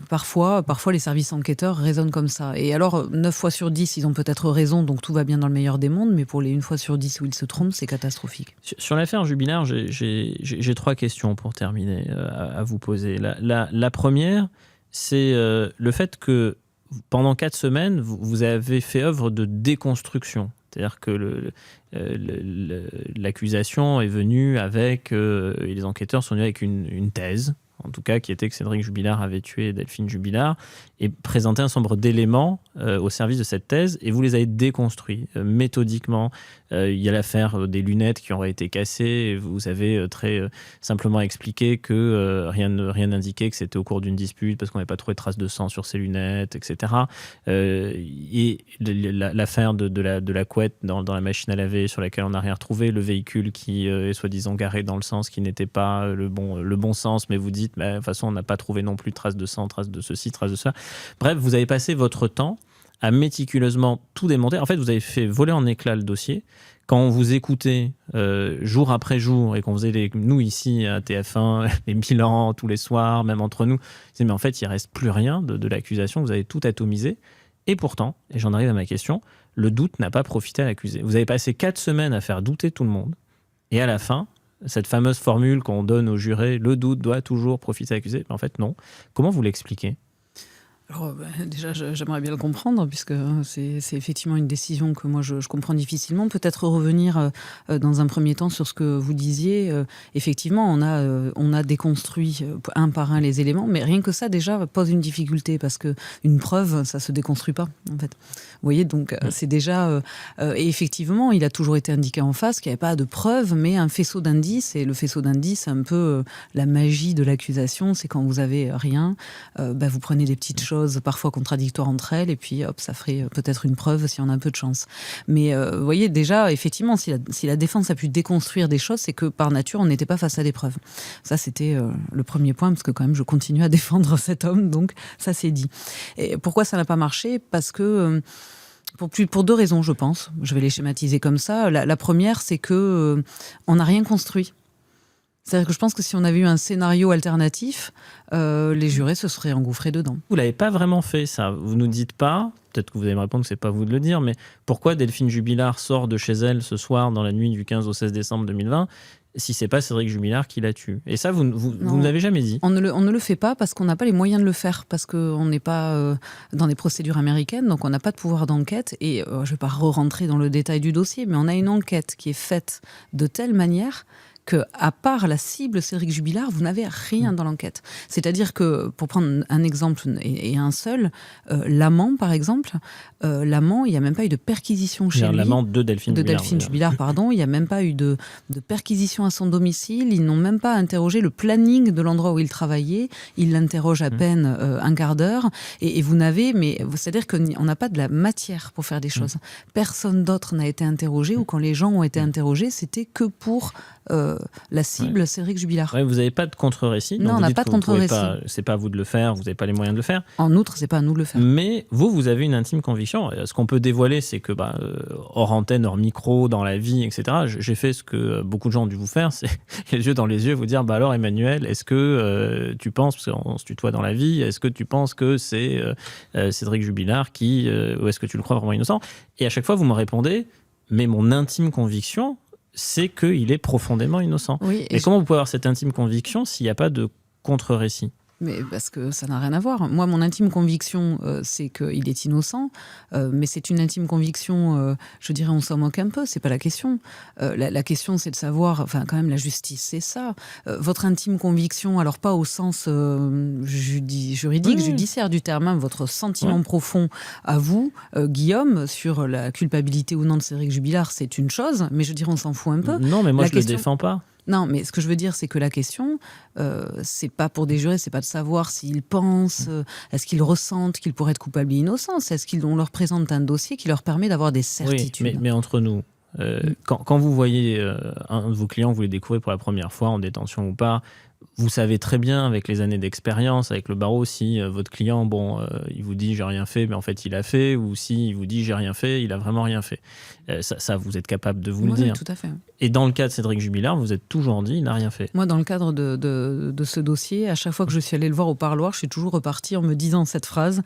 Parfois, les services enquêteurs raisonnent comme ça. Et alors, 9 fois sur 10, ils ont peut-être raison, donc tout va bien dans le meilleur des mondes, mais pour les 1 fois sur 10 où ils se trompent, c'est catastrophique. Sur l'affaire Jubilard, j'ai 3 questions pour terminer à vous poser. La première, c'est le fait que pendant 4 semaines, vous avez fait œuvre de déconstruction. C'est-à-dire que l'accusation est venue avec, et les enquêteurs sont venus avec une thèse, en tout cas, qui était que Cédric Jubilard avait tué Delphine Jubilard, et présenté un certain nombre d'éléments au service de cette thèse, et vous les avez déconstruits méthodiquement. Il y a l'affaire des lunettes qui auraient été cassées, et vous avez très simplement expliqué que rien n'indiquait que c'était au cours d'une dispute, parce qu'on n'avait pas trouvé de traces de sang sur ces lunettes, etc. Et l'affaire de la couette dans la machine à laver, sur laquelle on n'a rien retrouvé, le véhicule qui est soi-disant garé dans le sens qui n'était pas le bon sens, mais vous dites, de toute façon, on n'a pas trouvé non plus de traces de sang, traces de ceci, traces de ça. Bref, vous avez passé votre temps à méticuleusement tout démonter. En fait, vous avez fait voler en éclats le dossier. Quand on vous écoutait jour après jour et qu'on faisait nous ici à TF1, les bilans tous les soirs, même entre nous, mais en fait, il ne reste plus rien de l'accusation. Vous avez tout atomisé. Et pourtant, et j'en arrive à ma question, le doute n'a pas profité à l'accusé. Vous avez passé 4 semaines à faire douter tout le monde. Et à la fin, cette fameuse formule qu'on donne aux jurés, le doute doit toujours profiter à l'accusé, en fait, non. Comment vous l'expliquez ? Alors, déjà, j'aimerais bien le comprendre, puisque c'est effectivement une décision que moi, je comprends difficilement. Peut-être revenir dans un premier temps sur ce que vous disiez. Effectivement, on a déconstruit un par un les éléments, mais rien que ça, déjà, pose une difficulté, parce qu'une preuve, ça ne se déconstruit pas, en fait. Vous voyez, donc c'est déjà... et effectivement, il a toujours été indiqué en face qu'il n'y avait pas de preuve, mais un faisceau d'indices. Et le faisceau d'indices, c'est un peu la magie de l'accusation. C'est quand vous n'avez rien, vous prenez des petites choses parfois contradictoires entre elles, et puis hop, ça ferait peut-être une preuve si on a un peu de chance. Mais vous voyez, déjà, effectivement, si la défense a pu déconstruire des choses, c'est que par nature, on n'était pas face à des preuves. Ça, c'était le premier point, parce que quand même, je continue à défendre cet homme, donc ça, c'est dit. Et pourquoi ça n'a pas marché ? Parce que... Pour 2 raisons, je pense. Je vais les schématiser comme ça. La première, c'est que on n'a rien construit. C'est-à-dire que je pense que si on avait eu un scénario alternatif, les jurés se seraient engouffrés dedans. Vous l'avez pas vraiment fait, ça. Vous nous dites pas, peut-être que vous allez me répondre que c'est pas vous de le dire, mais pourquoi Delphine Jubilard sort de chez elle ce soir dans la nuit du 15 au 16 décembre 2020 si c'est pas Cédric Jubilard qui la tue? Et ça, vous ne l'avez jamais dit. On ne le fait pas parce qu'on n'a pas les moyens de le faire, parce qu'on n'est pas dans des procédures américaines, donc on n'a pas de pouvoir d'enquête. Et je ne vais pas rentrer dans le détail du dossier, mais on a une enquête qui est faite de telle manière qu'à part la cible Cédric Jubilard, vous n'avez rien dans l'enquête. C'est-à-dire que, pour prendre un exemple et un seul, l'amant, par exemple, l'amant, il n'y a même pas eu de perquisition chez lui. L'amant de Delphine Jubilard, pardon. Il n'y a même pas eu de perquisition à son domicile. Ils n'ont même pas interrogé le planning de l'endroit où il travaillait. Ils l'interrogent à peine un quart d'heure. Et vous n'avez... Mais c'est-à-dire qu'on n'a pas de la matière pour faire des choses. Personne d'autre n'a été interrogé, ou quand les gens ont été interrogés, c'était que pour... la cible, Cédric Jubilard. Ouais, vous n'avez pas de contre-récit. Non, on n'a pas de contre-récit. C'est pas à vous de le faire, vous n'avez pas les moyens de le faire. En outre, c'est pas à nous de le faire. Mais vous avez une intime conviction. Ce qu'on peut dévoiler, c'est que hors antenne, hors micro, dans la vie, etc., j'ai fait ce que beaucoup de gens ont dû vous faire, c'est les yeux dans les yeux, vous dire, alors Emmanuel, est-ce que tu penses, parce qu'on se tutoie dans la vie, est-ce que tu penses que c'est Cédric Jubilard qui, ou est-ce que tu le crois vraiment innocent? Et à chaque fois, vous me répondez, mais mon intime conviction, c'est qu'il est profondément innocent. Oui, et comment vous pouvez avoir cette intime conviction s'il n'y a pas de contre-récit? Mais parce que ça n'a rien à voir. Moi, mon intime conviction, c'est qu'il est innocent, mais c'est une intime conviction, je dirais, on s'en moque un peu, c'est pas la question. La question, c'est de savoir, enfin, quand même, la justice, c'est ça. Votre intime conviction, alors pas au sens juridique, judiciaire du terme, hein, votre sentiment profond à vous, Guillaume, sur la culpabilité ou non de Cédric Jubilard, c'est une chose, mais je dirais, on s'en fout un peu. Non, mais moi, je le défends pas. Non, mais ce que je veux dire, c'est que la question, c'est pas pour des jurés, c'est pas de savoir s'ils pensent, est-ce qu'ils ressentent qu'ils pourraient être coupables et innocents, c'est est-ce qu'on leur présente un dossier qui leur permet d'avoir des certitudes. Oui, mais entre nous, quand vous voyez un de vos clients, vous les découvrez pour la première fois, en détention ou pas, vous savez très bien, avec les années d'expérience, avec le barreau, si votre client, il vous dit « j'ai rien fait », mais en fait il a fait, ou si il vous dit « j'ai rien fait », il a vraiment rien fait. Ça, vous êtes capable de vous le dire. Oui, tout à fait. Et dans le cas de Cédric Jubilard, vous êtes toujours dit « il n'a rien fait ». Moi, dans le cadre de ce dossier, à chaque fois que je suis allée le voir au parloir, je suis toujours repartie en me disant cette phrase.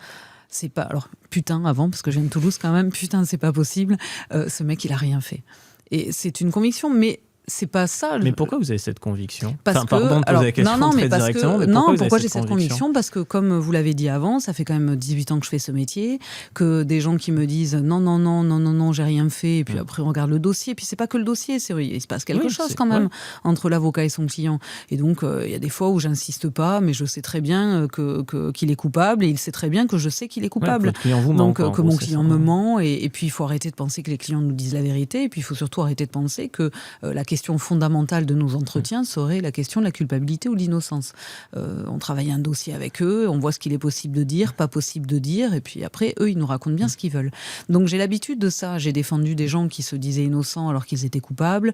C'est pas... Alors, putain, avant, parce que je viens de Toulouse quand même, putain, c'est pas possible. Ce mec, il a rien fait. Et c'est une conviction, mais c'est pas ça. Mais pourquoi vous avez cette conviction? Parce pardon de poser la question très directement. Pourquoi j'ai cette conviction? Parce que, comme vous l'avez dit avant, ça fait quand même 18 ans que je fais ce métier, que des gens qui me disent non, j'ai rien fait, et puis après on regarde le dossier, et puis c'est pas que le dossier, il se passe quelque chose quand même entre l'avocat et son client. Et donc, il y a des fois où j'insiste pas, mais je sais très bien qu'il est coupable, et il sait très bien que je sais qu'il est coupable. Votre client vous ment, donc, que mon client me ment, et puis il faut arrêter de penser que les clients nous disent la vérité, et puis il faut surtout arrêter de penser que la question fondamentale de nos entretiens serait la question de la culpabilité ou de l'innocence. On travaille un dossier avec eux, on voit ce qu'il est possible de dire, pas possible de dire, et puis après, eux, ils nous racontent bien ce qu'ils veulent. Donc j'ai l'habitude de ça. J'ai défendu des gens qui se disaient innocents alors qu'ils étaient coupables.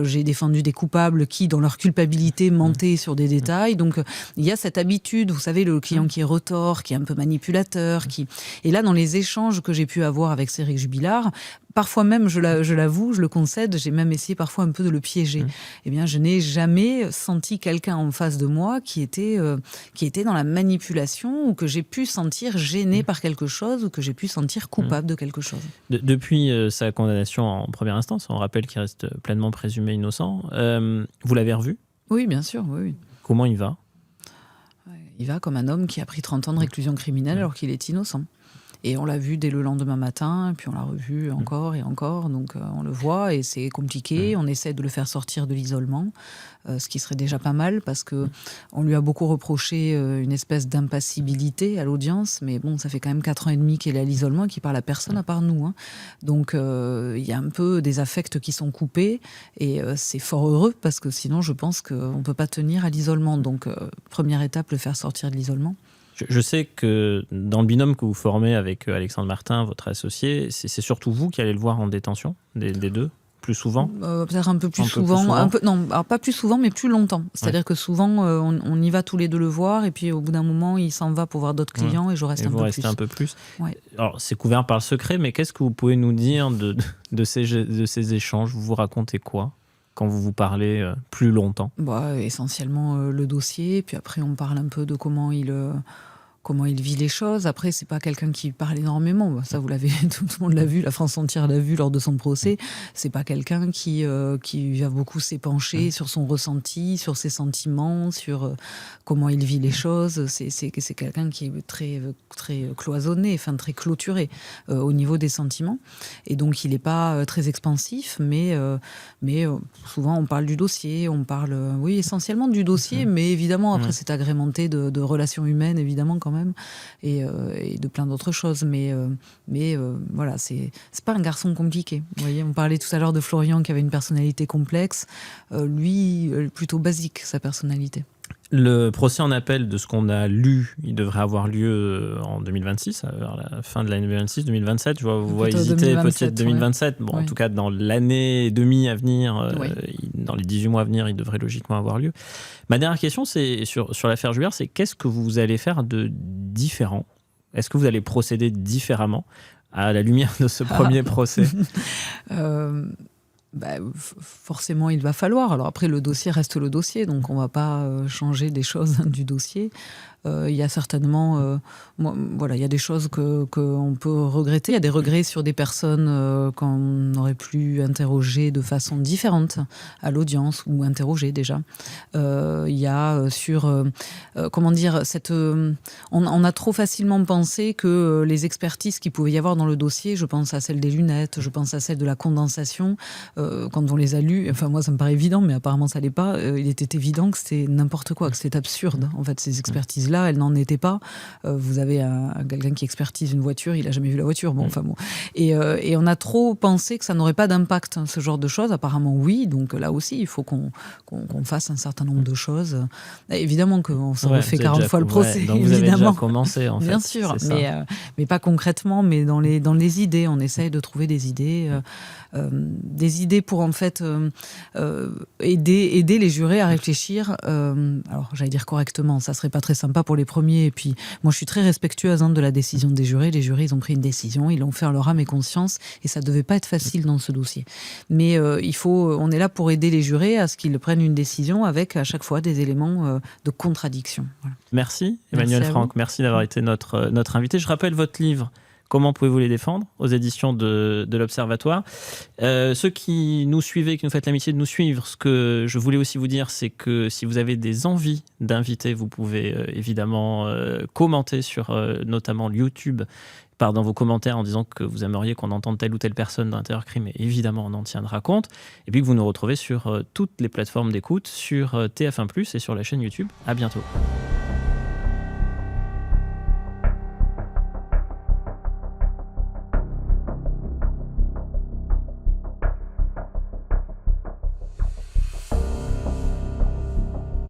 J'ai défendu des coupables qui, dans leur culpabilité, mentaient sur des détails. Donc il y a cette habitude, vous savez, le client qui est retors, qui est un peu manipulateur. Et là, dans les échanges que j'ai pu avoir avec Cédric Jubilard, parfois même, je l'avoue, je le concède, j'ai même essayé parfois un peu de le piéger. Eh bien, je n'ai jamais senti quelqu'un en face de moi qui était dans la manipulation, ou que j'ai pu sentir gêné par quelque chose, ou que j'ai pu sentir coupable de quelque chose. Depuis sa condamnation en première instance, on rappelle qu'il reste pleinement présumé innocent, vous l'avez revu? Oui, bien sûr, oui. Comment il va? Il va comme un homme qui a pris 30 ans de réclusion criminelle alors qu'il est innocent. Et on l'a vu dès le lendemain matin, et puis on l'a revu encore et encore. Donc on le voit, et c'est compliqué. On essaie de le faire sortir de l'isolement, ce qui serait déjà pas mal, parce qu'on lui a beaucoup reproché une espèce d'impassibilité à l'audience. Mais bon, ça fait quand même 4 ans et demi qu'il est à l'isolement et qu'il parle à personne à part nous. Donc il y a un peu des affects qui sont coupés, et c'est fort heureux, parce que sinon je pense qu'on ne peut pas tenir à l'isolement. Donc première étape, le faire sortir de l'isolement. Je sais que dans le binôme que vous formez avec Alexandre Martin, votre associé, c'est surtout vous qui allez le voir en détention, des deux, plus souvent? Peut-être un peu plus souvent. Non, alors pas plus souvent, mais plus longtemps. C'est-à-dire que souvent, on y va tous les deux le voir, et puis au bout d'un moment, il s'en va pour voir d'autres clients, et je reste un peu plus. Vous restez un peu plus. Ouais. Alors, c'est couvert par le secret, mais qu'est-ce que vous pouvez nous dire de ces échanges? Vous racontez quoi quand vous parlez plus longtemps? Essentiellement le dossier, puis après on parle un peu de comment il vit les choses. Après, c'est pas quelqu'un qui parle énormément. Ça, vous l'avez, tout le monde l'a vu, la France entière l'a vu lors de son procès. C'est pas quelqu'un qui va beaucoup s'épancher sur son ressenti, sur ses sentiments, sur comment il vit les choses. C'est quelqu'un qui est très, très cloisonné, enfin très clôturé au niveau des sentiments. Et donc, il est pas très expansif, mais souvent on parle du dossier, on parle, essentiellement du dossier, mais évidemment, après, c'est agrémenté de relations humaines, évidemment, quand même, et de plein d'autres choses. Mais voilà, c'est pas un garçon compliqué. Vous voyez, on parlait tout à l'heure de Florian qui avait une personnalité complexe. Lui, plutôt basique, sa personnalité. Le procès en appel, de ce qu'on a lu, il devrait avoir lieu en 2026, vers la fin de l'année 2026-2027. Je vois, vous voyez hésiter, peut-être 2027. Bon, en tout cas, dans l'année et demie à venir, dans les 18 mois à venir, il devrait logiquement avoir lieu. Ma dernière question, c'est sur l'affaire Jubilard, c'est qu'est-ce que vous allez faire de différent? Est-ce que vous allez procéder différemment à la lumière de ce premier procès? Forcément, il va falloir. Alors après, le dossier reste le dossier, donc on ne va pas changer des choses du dossier. Il y a certainement, il y a des choses qu'on peut regretter. Il y a des regrets sur des personnes qu'on aurait pu interroger de façon différente à l'audience, ou interroger déjà. Il y a sur, on a trop facilement pensé que les expertises qu'il pouvait y avoir dans le dossier, je pense à celle des lunettes, je pense à celle de la condensation, quand on les a lues, enfin moi ça me paraît évident, mais apparemment ça l'est pas, il était évident que c'était n'importe quoi, que c'était absurde. En fait, ces expertises-là, elles n'en étaient pas. Vous avez quelqu'un qui expertise une voiture, il n'a jamais vu la voiture. Et on a trop pensé que ça n'aurait pas d'impact, ce genre de choses. Apparemment, oui. Donc là aussi, il faut qu'on fasse un certain nombre de choses. Évidemment qu'on se refait 40 fois le procès. Donc vous avez déjà commencé, en fait. Bien sûr, mais pas concrètement, mais dans les idées. On essaye de trouver des idées pour en fait aider les jurés à réfléchir. Alors, j'allais dire correctement, ça serait pas très sympa pour les premiers. Et puis, moi, je suis très respectueuse de la décision des jurés. Les jurés, ils ont pris une décision, ils l'ont fait en leur âme et conscience, et ça devait pas être facile dans ce dossier. Mais on est là pour aider les jurés à ce qu'ils prennent une décision avec à chaque fois des éléments de contradiction. Voilà. Merci Emmanuelle Franck, merci d'avoir été notre invité. Je rappelle votre livre Comment pouvez-vous les défendre aux éditions de l'Observatoire. Ceux qui nous suivez, qui nous faites l'amitié de nous suivre, ce que je voulais aussi vous dire, c'est que si vous avez des envies d'invités, vous pouvez évidemment commenter sur notamment YouTube, dans vos commentaires en disant que vous aimeriez qu'on entende telle ou telle personne dans Intérieur Crime, et évidemment on en tiendra compte. Et puis que vous nous retrouvez sur toutes les plateformes d'écoute, sur TF1+, et sur la chaîne YouTube. À bientôt.